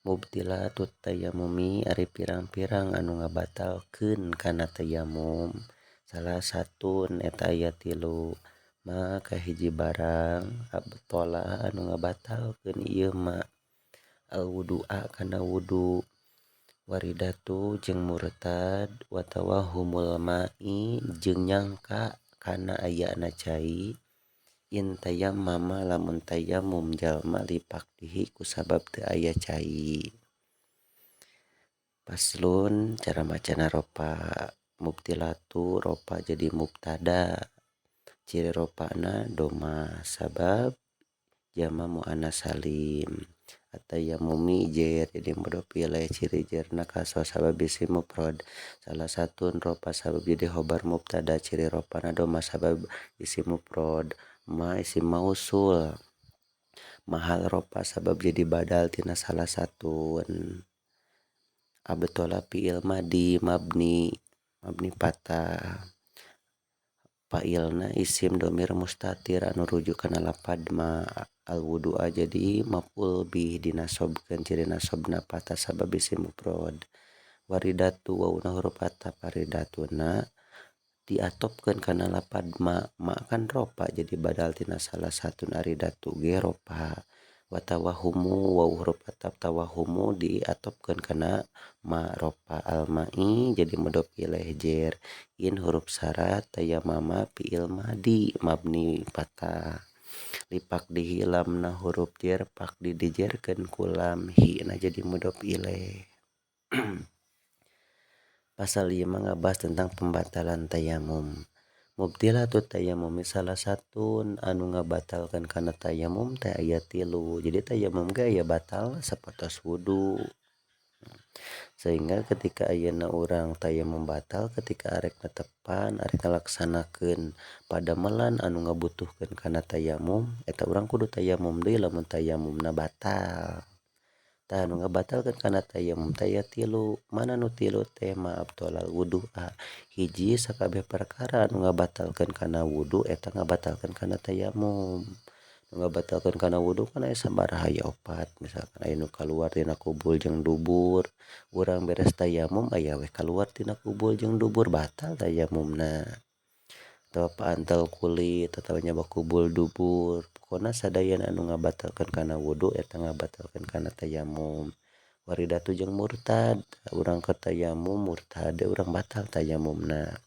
mubtilatut tayamumi ari pirang-pirang anu ngabatalkeun kana tayamum. Salah satun eta aya 3. Maka hiji barang abtola anu ngabatalkeun ieu mah al wudu'a kana wudu, waridatu jeung murtad, wa tawahumul ma'i jeung nyangka kana ayana cai. In tayammama lamun tayamum jalma lipakdihi kusabab teu aya cai. Paslun cara macana ropa. Mubtilatu ropa jadi mubtada, ciri ropana doma sabab jama muannas salim. At-tayammumi jer jadi mudah pilih ciri jerna kaso sabab isim mufrad salah satu ropa sabab jadi khobar mubtada ciri ropana doma sabab isim mufrad ma isim mausul mahal ropa sabab jadi badal tina salah satu abetola fiil madi mabni patah fa'ilna isim domir mustatir anu rujuk kana lapad ma al wudu'a jadi maf'ul bih dinasobkeun ciri nasobna patah sabab isim mufrad waridatu wauna huruf ataf waridatuna diatopkeun kana lapad ma kan ropa jadi badal tina salah satu aridatu ge ropa watawahumu wau huruf ataf tawahumu diatopkeun kana ma ropa almai jadi mudhof ilaih jer in huruf syarat tayamama fiil madi mabni patah lipak dihilamna huruf jer pak dijerkeun kulam hi na jadi mudhof ilaih. Pasal 5 ngabahas tentang pembatalan tayamum. Mubtilatut tayamum salah satu anu ngabatalkan kana tayamum teh aya 3. Jadi tayamum ge aya batal sapertos wudu. Sehingga ketika ayeuna urang tayamum batal ketika arek netepan arek ngalaksanakeun padamelan anu ngabutuhkeun kana tayamum eta urang kudu tayamum deui lamun tayamumna batal. Tah anu ngabatalkeun kana tayamum teh aya 3. Mana nu 3 teh ma abtolal wudu'a. Hiji sakabeh perkara anu ngabatalkeun kana wudu eta ngabatalkeun kana tayamum. Nu ngabatalkeun kana wudu kan aya sabaraha aya 4 misalkan aya nu kaluar tina kubul jeung dubur. Urang beres tayamum aya we kaluar tina kubul jeung dubur batal tayamumna. Atawa paantel kulit atawa nyoba kubul dubur. Pokona sadayana anu ngabatalkeun kana wudu eta ngabatalkeun kana tayamum. Waridatu jeung murtad urang ke tayamum murtad urang batal tayamumna.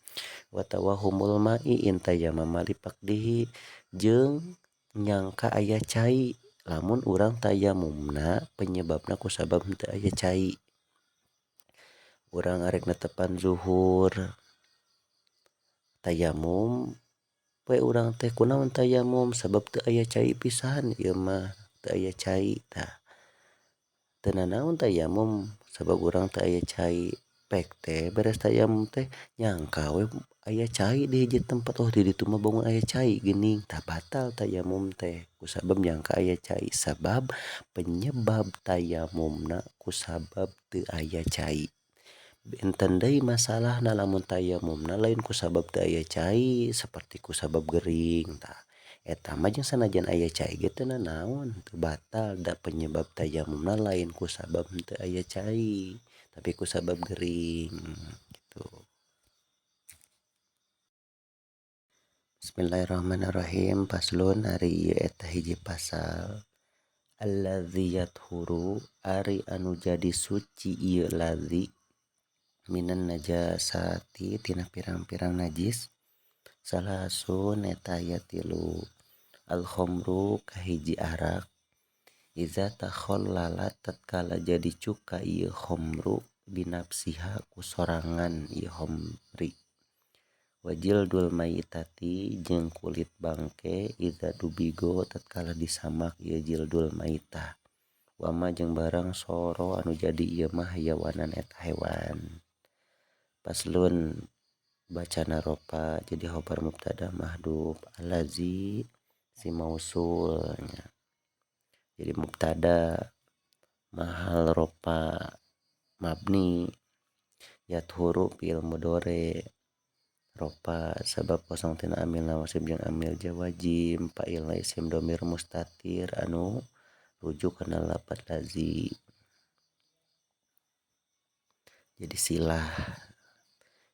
Watawahumul ma'i in tayammama lipak dihi jeung nyangka aya cai lamun urang tayamumna penyebabna ku sabab henteu aya cai. Urang arek netepan zuhur tayamum we urang teh kunaon tayamum sabab teu aya cai pisan ieu mah teu aya cai tah teu nanaon tayamum sabab urang teu aya cai pek teh beres tayamum teh nyangka we aya cai di hiji tempat oh di ditu mah bangun aya cai geuning tah batal tayamum teh kusabab nyangka aya cai sabab penyebab tayamumna kusabab teu aya cai. Enten deui masalahna lamun tayamumna lain kusabab teu aya cai saperti kusabab gering tah eta mah jeung sanajan aya cai ge teu nanaon teu batal da penyebab tayamumna lain kusabab henteu aya cai tapi kusabab gering gitu. Bismillahirrahmanirrahim. Paslun ari ieu eta hiji pasal alladzi yathuru ari anu jadi suci ieu ladzi minan najasati tina pirang-pirang najis salasun eta aya 3 al khamru kahiji arak iza takhallalat tatkala jadi cuka ieu khamru binafsiha ku sorangan ieu khamri wajildul maitati jeung kulit bangke iza dubigo tatkala disamak ieu jildul maitah wama jeung barang soro anu jadi ieu mah hayawanan eta hewan. Paslun bacana ropa jadi khobar mubtada mahdhuf allazi si mausulnya jadi mubtada mahal ropa mabni yathuru fi'il mudhari ropa sabab kosong tina amil nawasib jeung amil jawazim fa'ilna isim dhamir mustatir anu rujuk kana lafaz lazi. Jadi silah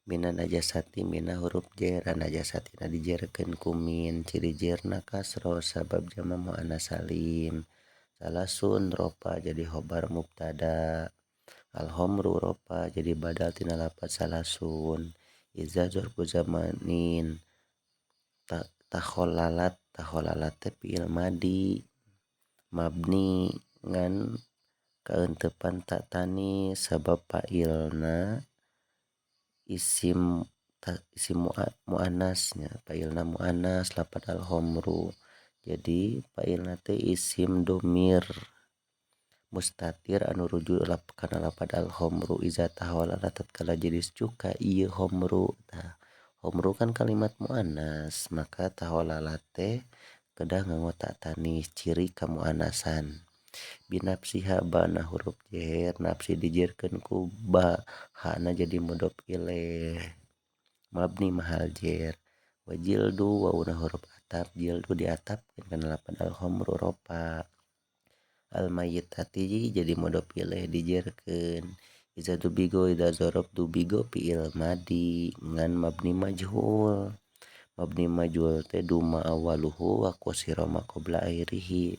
minan najasati mina huruf jer najasatina dijerkeun ku min ciri jerna kasro sabab jama muannas salim. Salasun ropa jadi khobar mubtada al khamru ropa jadi badal tina lafaz salasun iza dzarfu zamanin takhallalat teh fi'il madi mabni ngan kaentepan ta tani sabab fa'ilna isim muannasnya fa'ilna muannas lafaz al khamru jadi fa'ilna teh isim domir mustatir anu rujuk kana lapad al homru iza tahawala tatkala jadi cuka ieu homru. Tah homru kan kalimat muannas maka tahawala teh kedah nganggo ta tanis ciri kamuannasan. Binafsiha bana huruf jer nafsi dijierkeun ku ba hana jadi mudhof ilaih mabni mahal jer. Wajildu wauna huruf atap jildu diatapkeun kana lapad al homru ropa. Al mayyitati jadi mudhof ilaih dijierkeun. Iza dubigo ida zorob dubigo fi'il madi ngan mabni majhul. Mabni majhul teh duma awaluhu wa qusira ma qabla akhirihi.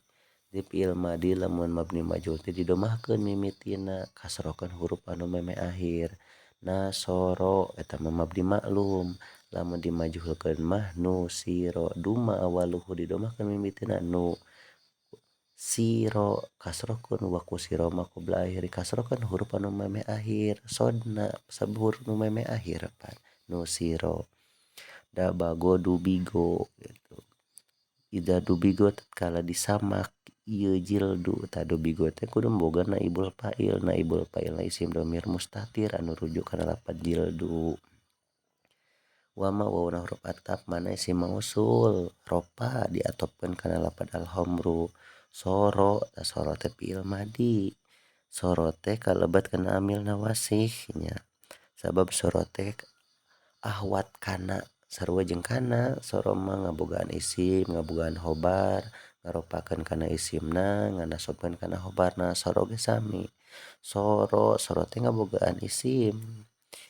Di fi'il madi lamun mabni majhul teh didomahkeun mimitina kasrokeun huruf anu meme akhir. Nasoro eta mah mabni maklum. Lamun dimajhulkeun mah nusiro duma awaluhu didomahkeun mimitina nu siro kasrokeun wa qusira ma qabla akhiri kasrokeun huruf anu meme akhir sodna sabab huruf nu meme akhir pan nu siro. Da bago dubigo gitu. Ida dubigo tatkala disamak ieu jildu ta dubigo teh kudu boga naibul fa'il. Naibul fa'il na isim dhamir mustatir anu rujuk kana lapad jildu. Wama wauna huruf atap mana isim mausul ropa diatopkeun kana lapad al homru. Soro ta soro teh fi'il madi. Soro teh kalebat kana amil nawasih nya. Sabab soro teh ahwat kana sarua jeung kana soro mah ngabogaan isim ngabogaan khobar ngaropakeun kana isimna nganasobkeun kana khobarna. Soro ge sami soro teh ngabogaan isim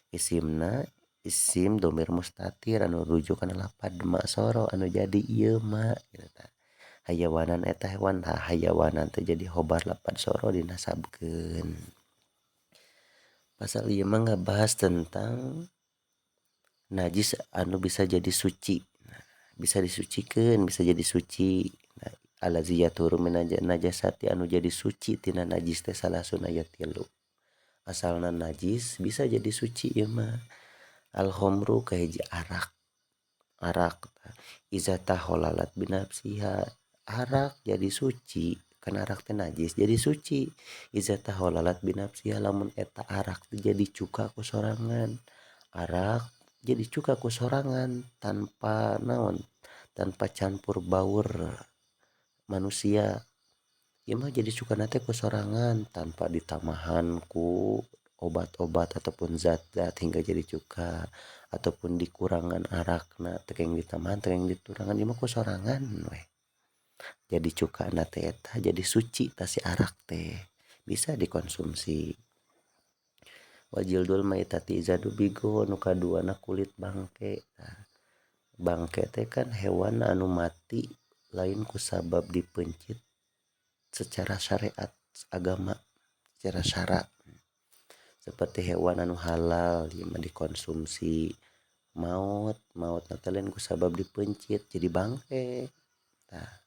isimna isim dhamir mustatir anu rujuk kana lapad ma soro anu jadi ieu ma kitu tah. Hayawanan eta hewan hayawanan teh jadi khobar lapad soro dinasabkeun. Pasal ieu mah ngabahas tentang najis anu bisa jadi suci. Bisa disucikeun bisa jadi suci. Allazi yaturu min najasati anu jadi suci tina najis teh salasun aya 3. Asalna najis bisa jadi suci ieu mah. Al homru kahiji arak. Arak iza taholalat binafsiha arak jadi suci kan arak teh najis jadi suci. Iza taholalat binafsiha lamun eta arak teh jadi cuka ku sorangan. Arak jadi cuka ku sorangan tanpa naon tanpa campur baur manusia. Ieu mah jadi cukana teh ku sorangan tanpa ditamahan ku obat-obat ataupun zat-zat hingga jadi cuka ataupun dikurangan arakna tekeng ditamahan tekeng diturangan ieu mah ku sorangan we. Jadi cukana teh eta jadi suci ta si arak teh bisa dikonsumsi. Wajildul maitati iza dubigo nu kaduana kulit bangke. Bangke teh kan hewan anu mati lain ku sabab dipencit secara syariat agama secara syara. Seperti hewan anu halal ieu mah dikonsumsi. Maut na teh lain ku sabab dipencit jadi bangke. Tah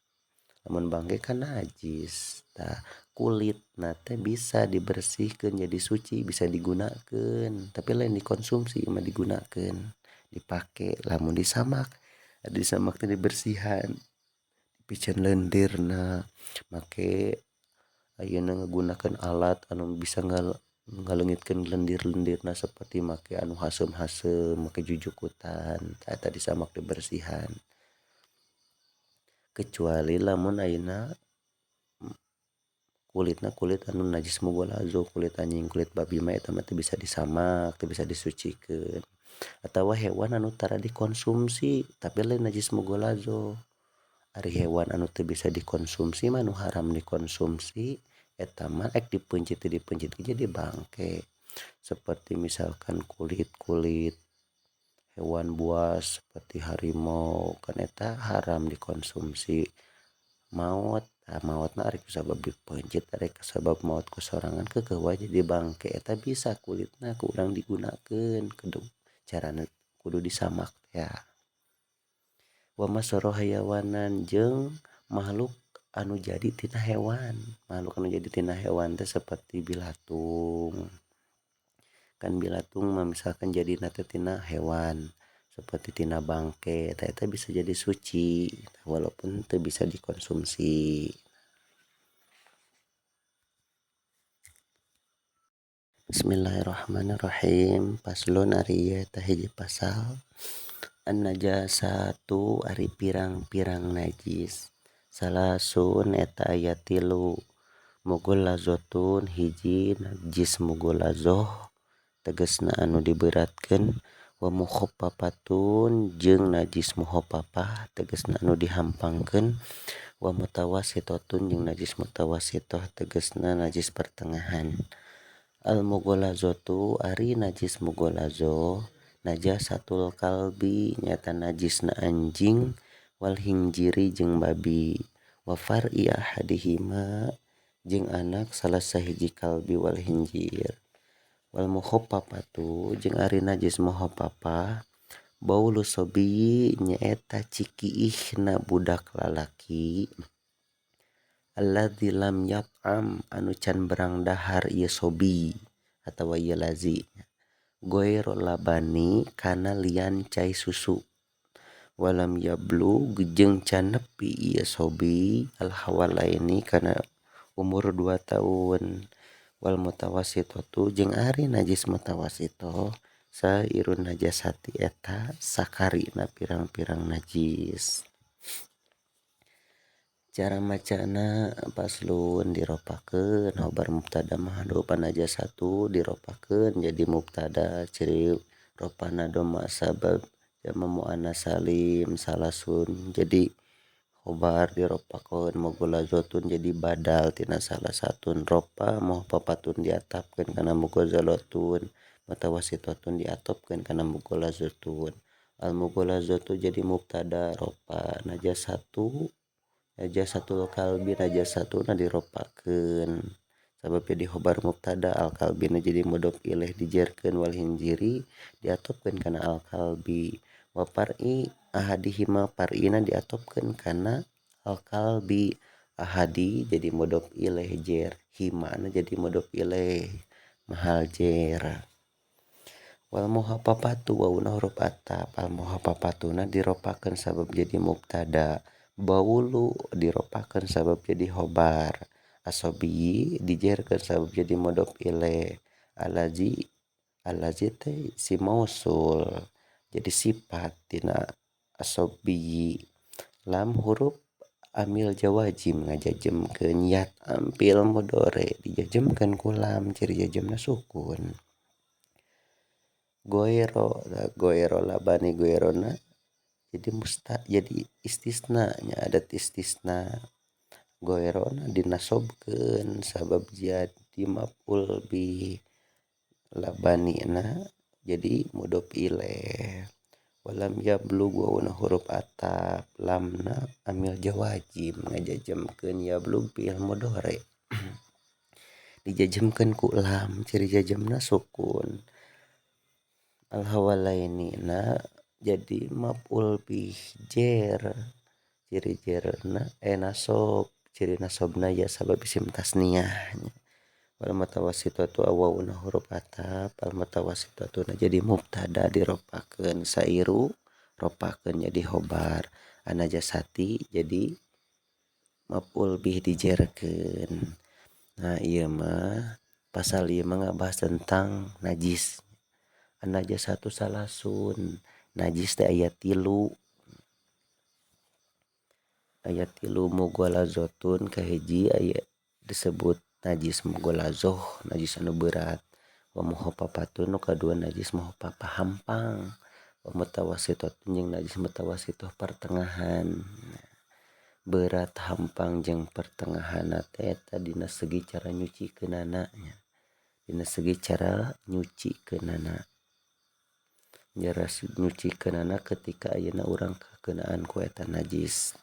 lamun bangke kan najis. Tah kulitna teh bisa dibersihkeun jadi suci bisa digunakeun tapi lain dikonsumsi mah digunakeun dipake lamun disamak teh dibersihan dipikeun lendirna make ayeuna ngagunakeun alat anu bisa ngaleungitkeun lendir-lendirna seperti make anu haseum-haseum make jujukutan eta disamak dibersihan. Kecuali lamun ayeuna kulitna kulit anu najis mugolazo kulit anjing kulit babi mah eta mah teu bisa disamak teu bisa disucikeun. Atawa hewan anu tara dikonsumsi tapi lain najis mugolazo. Ari hewan anu teu bisa dikonsumsi mah anu haram dikonsumsi eta mah ek dipencit jadi bangke. Seperti misalkan kulit-kulit hewan buas seperti harimau kan eta haram dikonsumsi. Mautna ari kusabab dipencit ari kusabab maut ku sorangan keukeuh wae jadi bangke eta bisa kulitna ku urang digunakeun kudu carana kudu disamak ya. Wa masoro hayawanan jeung makhluk anu jadi tina hewan. Makhluk anu jadi tina hewan teh seperti bilatung. Kan bilatung mah misalkan jadina teh tina hewan seperti tina bangke eta bisa jadi suci walaupun teu bisa dikonsumsi. Bismillahirrahmanirrahim. Paslon ari eta hiji pasal. An-najasatu ari pirang-pirang najis. Salasun eta aya 3. Mughalazatun hiji najis mughalazoh tegasna anu diberatkeun. Wa mukhaffafatun jeung najis mukhaffafah tegasna anu dihampangkeun. Wa mutawassitatun jeung najis mutawassithah tegasna najis pertengahan. Al mughalazatu ari najis mughalazoh najasatul kalbi nyata najisna anjing wal hinjiri jeung babi wa far'i ahadihima jeung anak salah sahiji kalbi wal hinjir. Wal mukhaffafatu jeung ari najis mukhaffafah baulu sobi nyaeta cikiihna budak lalaki alladzi lam yat'am anu can berang dahar ieu sobi atawa ieu lazi goero labani kana lian cai susu walam yablug jeung can nepi ieu sobi al hawalaini kana umur 2 tahun. Wal mutawassithatu jeung ari najis mutawassithah sairun najasati eta sakarina pirang-pirang najis. Cara macana paslun diropakeun hobar mubtada mahdhuf najasatu diropakeun jadi mubtada ciri ropana doma sabab jama muannas salim salasun jadi khobar diropakeun mughalazatun jadi badal tina salah satun ropa mukhaffafatun diatapkeun kana mughazalatun mutawassithatun diatopkeun kana mughalazatun. Al mughalazatu jadi mubtada ropa najasatul kalbi najasatuna diropakeun sabab jadi khobar mubtada al kalbina jadi mudhof ilaih dijarkeun wal hinjiri diatopkeun kana al kalbi wa far'i ahadihima far'ina diatopkeun kana al kalbi ahadi jadi mudhof ilaih jer himana jadi mudhof ilaih mahal jer. Wal muhaffafatu wauna huruf atap al muhaffafatuna diropakeun sabab jadi mubtada baulu diropakeun sabab jadi khobar asobi dijerkeun sabab jadi mudhof ilaih alazi teh si mausul jadi sifat tina asobi. Lam huruf amil jawazim ngajajemkeun yat ampil mudhore dijajemkeun ku lam ciri jajemna sukun. Goero labani goerona jadi istisna nya adat istisna goerona dinasobkeun sabab jadi maf'ul bi labanina jadi mudhof ilaih. Walam yablug wauna huruf atap lamna amil jawazim ngajajemkeun yablug fi'il mudhore dijajemkeun ku lam ciri jajemna sukun. Al hawalainina jadi maf'ul bih jer ciri jerna nasob ciri nasobna ya sabab isim tasniyah. Wal mutawassithatu wauna huruf atap al mutawassithatu jadi mubtada diropakeun sairu ropakeun jadi khobar an najasati jadi maf'ul bih dijerkeun. Nah ieu mah pasal ieu mah ngabahas tentang najis. An najasatu salasun najis teh aya 3 mughalazatun kahiji aya disebut najis mughalazoh najis anu berat wa mukhaffafatun nu kadua najis mukhaffafah hampang wa mutawassithatun jeung najis mutawassithah pertengahan. Berat hampang jeung pertengahan teh eta dina segi cara nyucikeunana nya dina segi cara nyucikeunana jara nyucikeunana ketika ayeuna urang kakeunaan ku eta najis.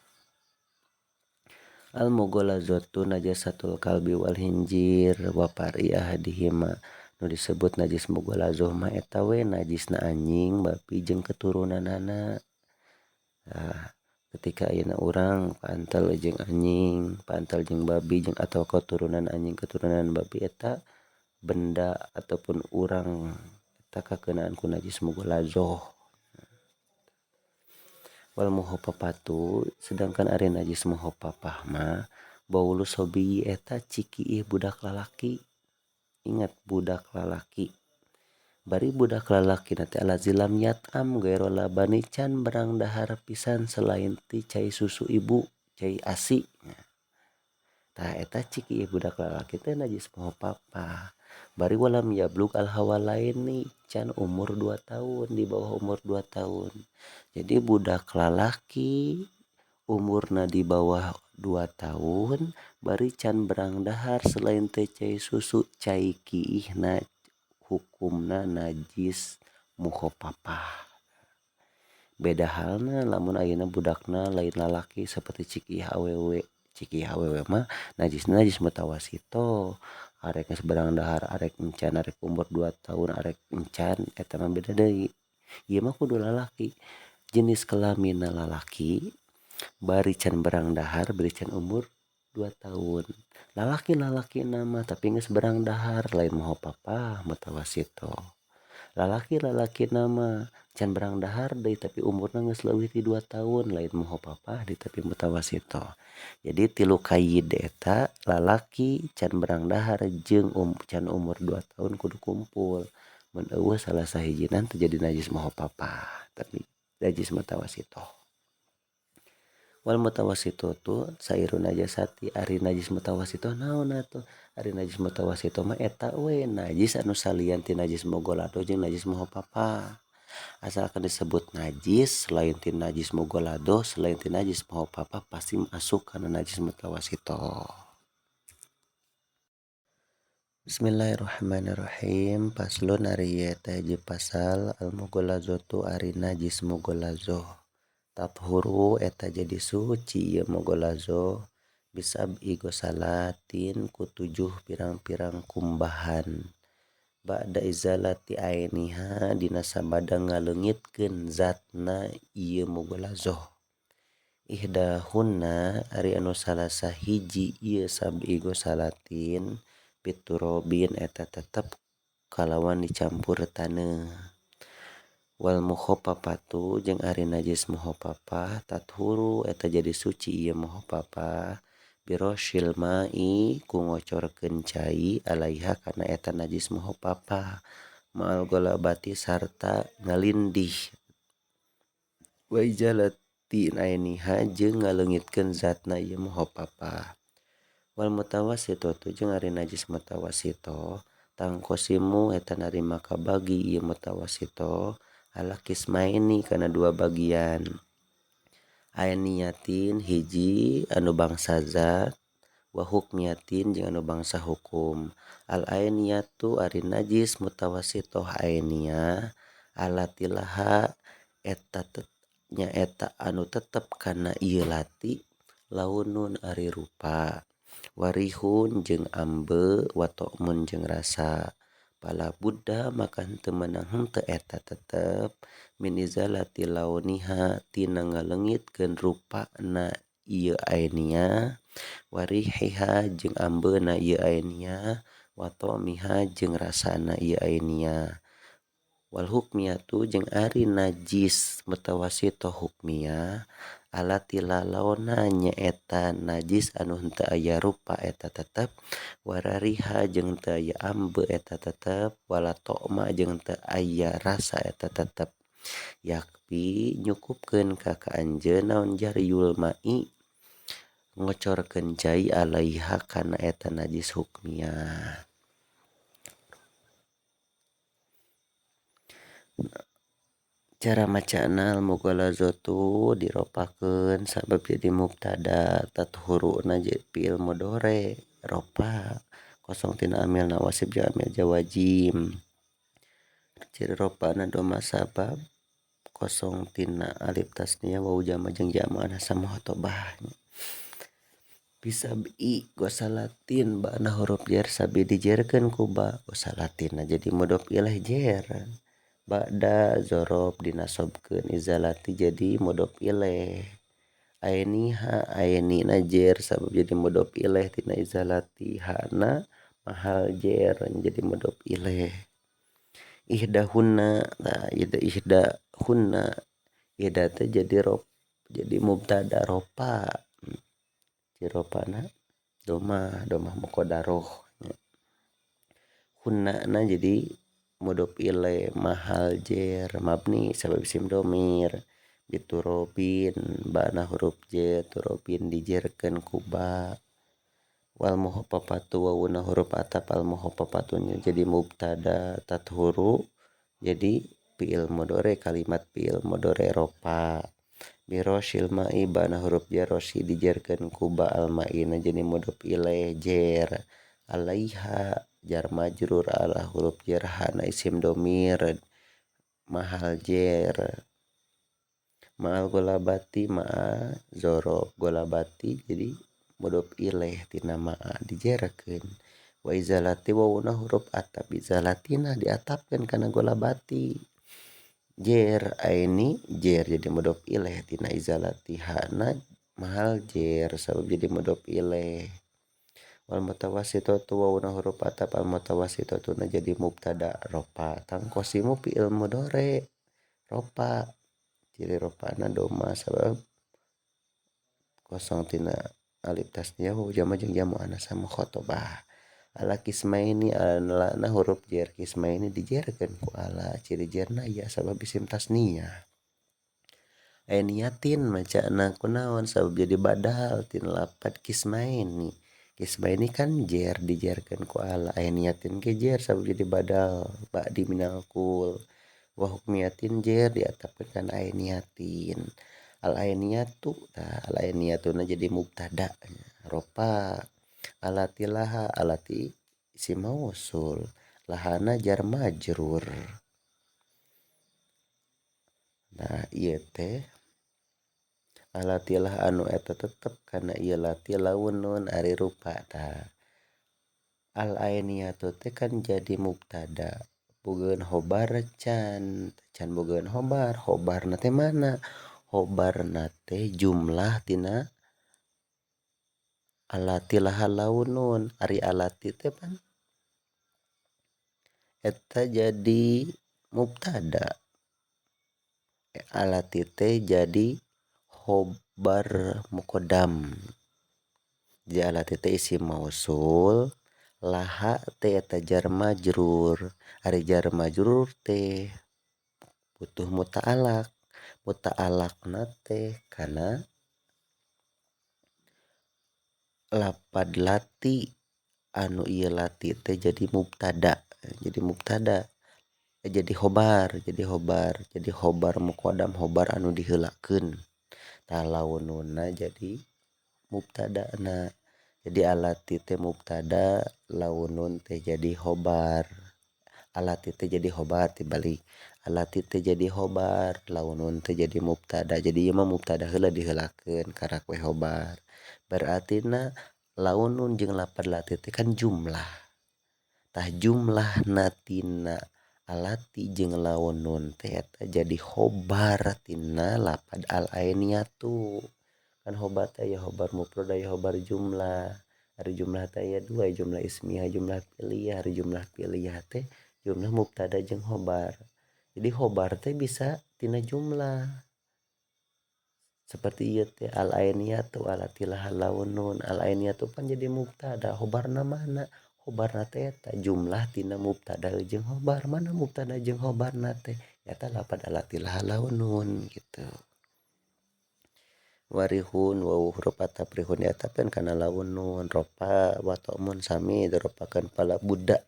Al mughalazatu najasatul kalbi wal hinjir wa far'i ahadihima nu disebut najis mughalazoh mah eta we najisna anjing babi jeung keturunanana. Ketika ayeuna urang paantel jeung anjing paantel jeung babi jeung atawa keturunan anjing keturunan babi eta benda ataupun urang eta kakeunaan ku najis mughalazoh. Wal muhaffafatu sedangkan ari najis muhaffafah mah baulu sobi eta cikiih budak lalaki ingat budak lalaki. Bari budak lalaki nanti alazilam yatam gairo labani can berang dahar pisan selain ti cai susu ibu cai asi. Tah eta cik ieu budak lalaki teh najis moho papa. Bari walam yablug al hawalain nih can umur 2 tahun di bawah umur 2 tahun. Jadi budak lalaki umurna di bawah 2 tahun bari can berang dahar selain teh cai susu cai kiihna hukumna najis muho papa. Beda halna lamun ayeuna budakna lain lalaki seperti cik ieu awewe. Cik ieu awewe mah najisna najis mutawasito. Arek geus berang dahar arek encan arek umur 2 tahun arek encan eta mah beda deui. Ieu mah kudu lalaki. Jenis kelaminna lalaki bari can berang dahar bari can umur 2 tahun. Lalaki nama tapi geus berang dahar lain moho papa mutawasito. Lalaki nama can berang dahar deui tapi umurna geus leuwih ti 2 tahun lain moho papa di tapi mutawasito. Jadi tilu kaid eta lalaki can berang dahar jeung can umur 2 tahun kudu kumpul. Mun eueuh salah sahijinan teu jadi najis moho papa tapi najis mutawasito. Wal mutawasito tu sairun najasati ari najis mutawasito naon atuh? Ari najis mutawasito mah eta we najis anu salian ti najis mogolado jeung najis moho papa. Asalkan disebut najis selain ti najis mogolado selain ti najis moho papa pasti masuk kana najis mutawasito. Bismillahirrahmanirrahim. Paslun ari ieu teh hiji pasal al mogolazo tu ari najis mogolazo. Tathuru eta jadi suci ieu mogolazo bisab'i gosalatin ku 7 pirang-pirang kumbahan. Ba'da izalati ainiha dina sabada ngaleungitkeun zatna ieu mogolazo. Ihdahunna ari anu salah sahiji ieu sab'i gosalatin biturobin eta tetep kalawan dicampur taneuh. Wal mukhopapatu jeung ari najis mukhopapa tathuru eta jadi suci ieu mukhopapa birosyil mai ku ngocorkeun cai alaiha kana eta najis mukhopapa ma'al golabati sarta ngalindih wa ijalati ainiha jeung ngaleungitkeun zatna ieu mukhopapa. Wal mutawasito jeung ari najis mutawasito tangkosimu eta narima kabagi ieu mutawasito ala kismaini kana 2 bagian. Ainiyatin hiji anu bangsa zat wa hukmiyatin jeung anu bangsa hukum. Al ainiyatu ari najis mutawasito ainiyah alatilaha eta nyaeta anu tetep kana ieu lati launun ari rupa warihun jeung ambe watokmun jeung rasa. Pala buddha maka henteu meunang henteu eta tetep min izalati launiha tina ngaleungitkeun rupana ieu ainiyah warihiha jeung ambeuna ieu ainiyah watomiha jeung rasana ieu ainiyah. Wal hukmiyatu jeung ari najis mutawasito hukmiyah alati lalauna nyaeta najis anu henteu aya rupa eta tetep warariha jeung teu aya ambe eta tetep wala tokma jeung teu aya rasa eta tetep. Yakfi nyukupkeun ka kaanjeun naon jariyul mai ngocorkeun cai alaiha kana eta najis hukmiyah. Cara macana al mughalazo tu diropakeun sabab jadi mubtada tathuruna jadi fiil mudhore ropa kosong tina amil nawasib jeung amil jawazim. Ciri ropana doma sabab kosong tina alif tasniyah wawu jama jeung jamaan hasam hotobah. Bisab'i gosalatin ba'na huruf jar sabi dijerkeun ku ba gosalatin jadi mudhof ilaih jer. Ba'da zorob dinasobkeun izalati jadi mudhof ilaih. Ainiha ainina jer sabab jadi mudhof ilaih tina izalati hana mahal jer jadi mudhof ilaih. Ihdahunna nah ihdahunna ihda teh jadi mubtada ropa. Ci ropana domah muqaddaroh. hunna jadi mudhof ile mahal jer mabni sabab isim domir biturobin bana huruf j turobin dijerkeun ku ba wal muhaffafatu wawuna huruf atap al muhaffafatunya jadi mubtada tathuru jadi fiil mudhari kalimat fiil mudhari ropa birosil ma'i bana huruf jar rosi dijerkeun ku ba al ma'ina jadi mudhof ilaih jer alaiha jar majrur ala huruf jar hana isim domir mahal jer ma'al golabati ma'a zorob golabati jadi mudhof ilaih tina ma'a dijerkeun wa izalati wawuna huruf atap izalatina diatapkeun kana golabati jer aini jer jadi mudhof ilaih tina izalati hana mahal jer sabab jadi mudhof ilaih wal mutawassitatu wawuna huruf atap al mutawassitatu jadi mubtada ropa tangkosimu fiil mudhari ropa ciri ropana doma sabab kosong tina alif tasniyah jama jeung jamu anas sama khotobah ala kismaini ala huruf jer kismaini dijerkeun ku ala ciri jerna ya sabab isim tasniyah ainiyatin macana kunaon sabab jadi badal tina lafad kismaini kismaini kan jer dijerkeun ku ala ainiyatin ke jer sabab jadi badal ba'di minal kul wa hukmiyatin jer diatapkeun kana ainiyatin al ainiyatu al ainiyatuna jadi mubtada ropa alati laha alati isim mausul lahana jar majrur nah ieu teh alati lah anu eta tetep kana ieu lati laun nun ari rupa tah al ainiyatu teh kan jadi mubtada bogeun khobar can bogeun khobarna teh mana khobarna teh jumlah tina alati laha launun ari alati teh pan eta jadi mubtada alati teh jadi khobar muqaddam jadi alati teh isim mausul laha teh eta jar majrur ari jar majrur teh butuh muta'alaqna teh kana lapad lati anu ieu lati teh jadi mubtada jadi khobar muqaddam khobar anu diheulakeun tah laununa jadi mubtadana jadi alati teh mubtada launun teh jadi khobar alati teh jadi khobar tibalik alati teh jadi khobar launun teh jadi mubtada jadi ieu mah mubtada heula diheulakeun karak we khobar beratina launun jeung lapad lati teh kan jumlah tah jumlahna tina alati jeung launun teh eta jadi khobar tina lapad al ainiyatu kan khobar teh aya khobar mufrad aya khobar jumlah ari jumlah teh aya dua jumlah ismiyah jumlah fi'liyah ari jumlah fi'liyah teh jumlah mubtada jeung khobar jadi khobar teh bisa tina jumlah seperti ieu teh al ainiyatu alati laha launun al ainiyatu pan jadi mubtada khobarna mana khobarna teh eta jumlah tina mubtada jeung khobar mana mubtada jeung khobarna teh eta lapad alati laha launun gitu warihun wa huruf atap rihun diatapkeun kana launun ropa wa ta'mun sami diropakeun pala buda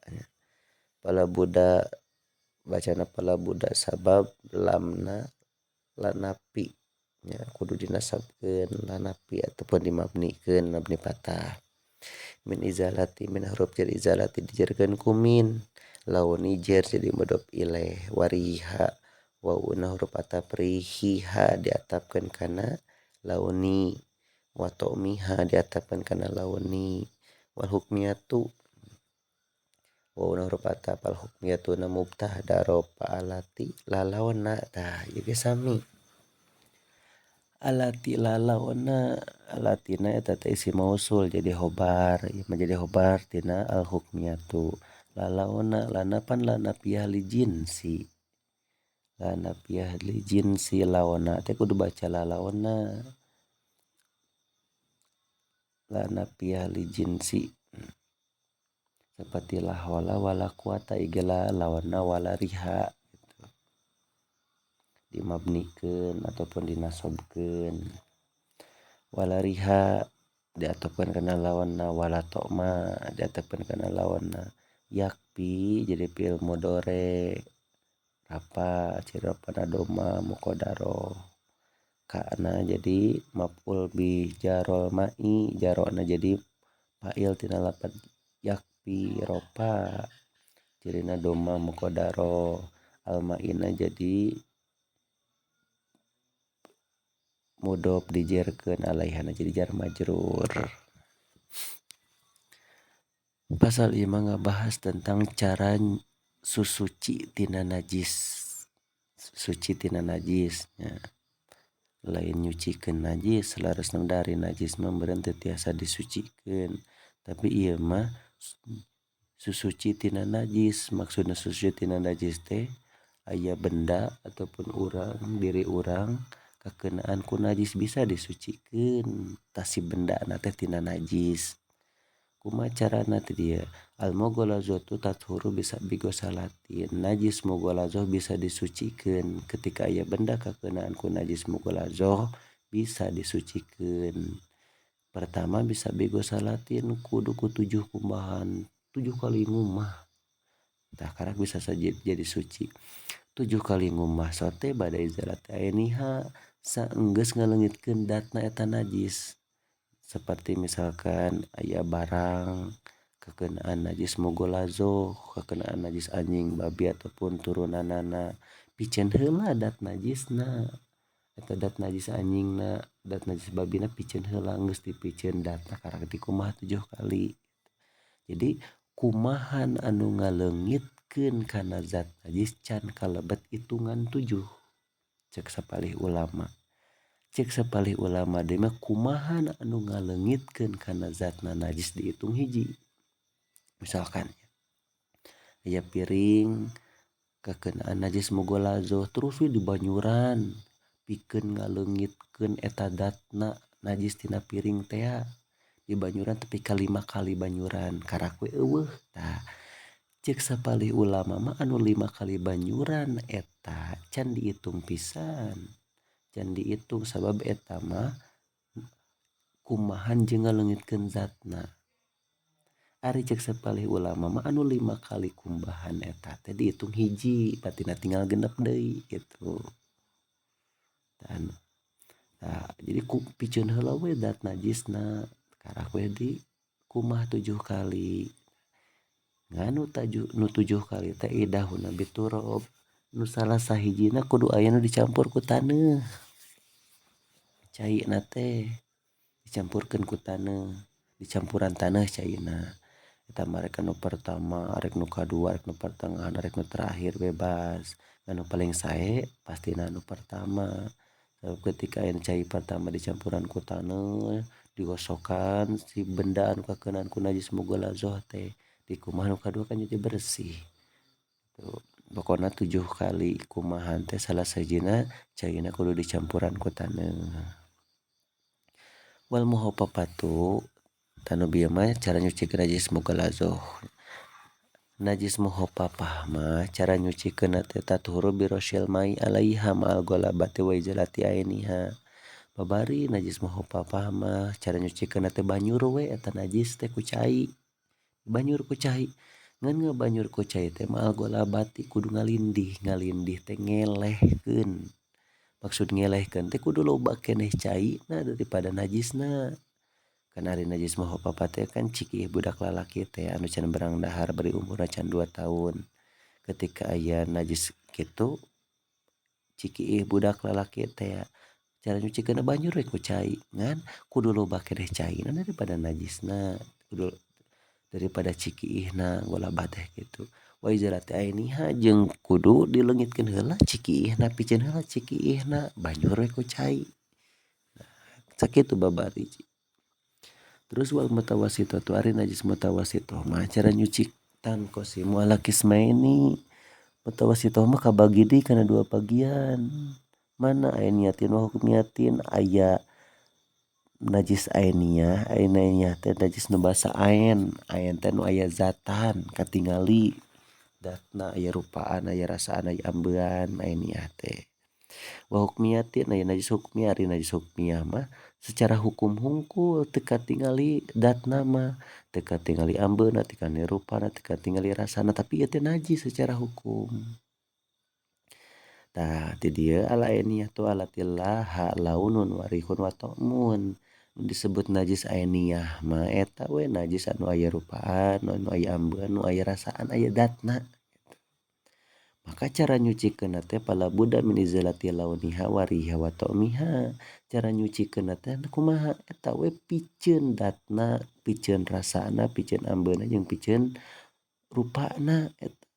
bacana pala buda sabab lamna lanapi nya kudu dinasabkeun lanapi ataupun dimabnikeun mabni patah min izalati min huruf jar izalati dijarkeun ku min laun ijar jadi mudhof ilaih wariha wa una huruf atap rihiha diatapkeun kana launi wa ta'miha diatapkeun kana launi wal hukmiyatu wa una huruf atap al hukmiyatu na mubtada ropa alati lalauna tah ieu ge sami alati lalauna alatina eta teh isim mausul jadi khobar ieu mah jadi khobar tina al hukmiyatu lalauna lana pan lana piyah li jinsi launa teh kudu baca lalauna lana piyah li jinsi seperti la haula wala quwata igela lawanna wala riha gitu. Dimabnikeun ataupun dinasobkeun. Wala riha diatupkeun kana lawanna wala toma diatupkeun kana lawanna yakfi jadi fi'il mudhari apa cirapana doma muqaddaro kana jadi maf'ul bi jarol ma'i jarona jadi fa'il tina lafaz yakfi ropa cirina doma muqaddaro al ma'ina jadi mudhof dijerkeun alaihana jadi jar majrur. Pasal ieu ngabahas tentang cara susuci tina najis. Suci tina najis nya. Lain nyucikeun najis salarasna dari najis mah meureun teu tiasa disucikeun. Tapi ieu mah susuci tina najis. Maksudna susuci tina najis teh aya benda ataupun urang diri urang kakeunaan ku najis bisa disucikeun tah si bendana teh tina najis. Kumaha carana teh dieu? Al mughalazatu tathuru bisa bigosalatin. Najis mughalazah bisa disucikeun. Ketika aya benda kakeunaan ku najis mughalazah bisa disucikeun. Pertama bisa bigosalatin kudu ku 7 kumbahan, 7 kali ngumah. Tah karak bisa saja jadi suci. 7 kali ngumah sote bada izalat ainiha saenggeus ngaleungitkeun datna eta najis. Seperti misalkan aya barang kakeunaan najis mughalazah, kakeunaan najis anjing babi ataupun turunanana, piceun heula dat najisna. Eta dat najis anjingna, dat najis babina piceun heula geus dipiceun datna karak dikumaha 7 kali. Jadi kumahan anu ngaleungitkeun kana zat najis can kalebet hitungan 7 cek sapalih ulama. Cek sapalih ulama deui mah kumaha anu ngaleungitkeun kana zatna najis dihitung hiji. Misalkan aya piring kakeunaan najis mughalazah terus we di banyuran pikeun ngaleungitkeun eta datna najis tina piring teh di banyuran tepi ka 5 kali banyuran karak we eueuh. Tah cek sapalih ulama mah anu 5 kali banyuran eta can dihitung pisan. Can dihitung sabab eta mah kumahan jeung ngaleungitkeun zatna. Ari cek sapalih ulama mah anu 5 kali kumbahan eta teh dihitung hiji patina tinggal genep deui gitu. Nah, jadi piceun heula we dat najisna karak we di kumah 7 kali. Nganu nu 7 kali teh idahuna biturab. Nu salah sahijina kudu aya nu dicampur ku taneuh. Caina teh dicampurkeun ku taneuh, dicampuran taneuh caina. Eta mah rek anu pertama, rek nu kadua, rek nu pertengahan, rek nu terakhir bebas. Anu paling sae pastina anu pertama. Sabab ketika aya cai pertama dicampuran ku taneuh, digosokan si benda anu kakeunaan ku najis mughalazah teh. Di kumaha anu kadua kan jadi bersih. Tuh. Pokona 7 kali kumahan teh salah sahijina caina kudu dicampuran ku taneuh. Wal muhafafatu tanu bieu mah cara nyucikeun najis mughalazah. Najis muhafafah mah cara nyucikeun teh tathuru birosyil mai alaiha ma'al ghalabati wa izalati ainiha. Babari najis muhafafah mah cara nyucikeun teh banyur we eta najis teh ku cai. Banyur ku cai. Ngan ngabanyur ku cai teh ma'al ghalabati kudu ngalindih teh ngelehkeun. Maksud ngelehkeun teh kudu loba keneh caina daripada najisna. Kan ari najis muhafafah teh kan ciki budak lalaki teh anu can berang dahar bari umurna can 2 tahun. Ketika aya najis kitu ciki budak lalaki teh cara nyucikeun banyur we ku cai ngan kudu loba keneh caina daripada najisna. Kudu daripada cikiihna golabah teh kitu. Wa izalati ainiha jeung kudu dileungitkeun heula cikiihna piceun heula cikiihna banyur we ku cai. Sakitu babari. Terus wal mutawassithatu ari najis mutawassithah mah cara nyuci tanqosimu ala qismaini. Mutawassithah mah kabagi deui kana 2 bagian. Mana aya niatin wa hukum niatin aya najis ainiyah teh najis nu basa aen teh nu aya zatan katingali datna aya rupaan aya rasaan aya ambean ainiyah teh wa hukmiyah teh aya najis hukmiyah ari najis hukmiyah mah secara hukum hungkul teu katingali datna mah teu katingali ambeuna teu katingali rupana teu katingali rasana tapi ieu teh najis secara hukum. Tah ti dieu al ainiyah tu alatillah launun wa rihun wa ta'mun disebut najis ainiyah mah eta we najis anu aya rupaan anu aya ambeun anu aya rasaan aya datna. Maka cara nyucikeunna teh pala budda min izalati launiha wa riha wa ta'miha. Cara nyucikeunna teh kumaha eta we piceun datna, piceun rasana, piceun ambeuna jeung piceun rupana eta.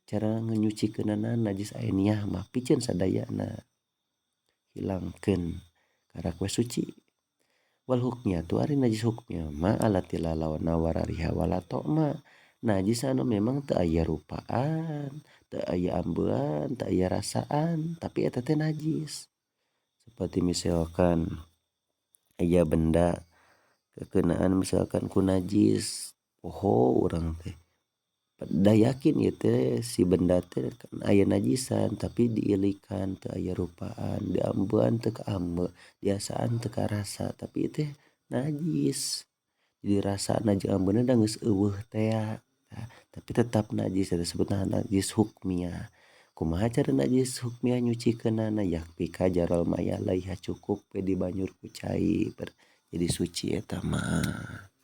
Cara nyucikeunana najis ainiyah mah piceun sadayana hilangkeun karak we suci. Wal hukmiyah tu ari najis hukmiyah mah alati la lawana warariha wala ta'ma. Najis anu memang teu aya rupaan, teu aya ambean, teu aya rasaan, tapi eta teh najis. Seperti misalkan aya benda kekeunaan misalkan ku najis poho urang teh. Da yakin ieu teh si benda teh aya najisan tapi diilikan teu aya rupaan, diambean teu kaambe, diasaan teu karasa tapi ieu teh najis. Jadi rasana jeung ambeuna da geus euweuh tea. Tapi tetap najis eta disebutna najis hukmiyah. Kumaha cara najis hukmiyah nyucikeunana yakfika jarol maya laiha cukup we di banjur ku cai jadi suci eta mah.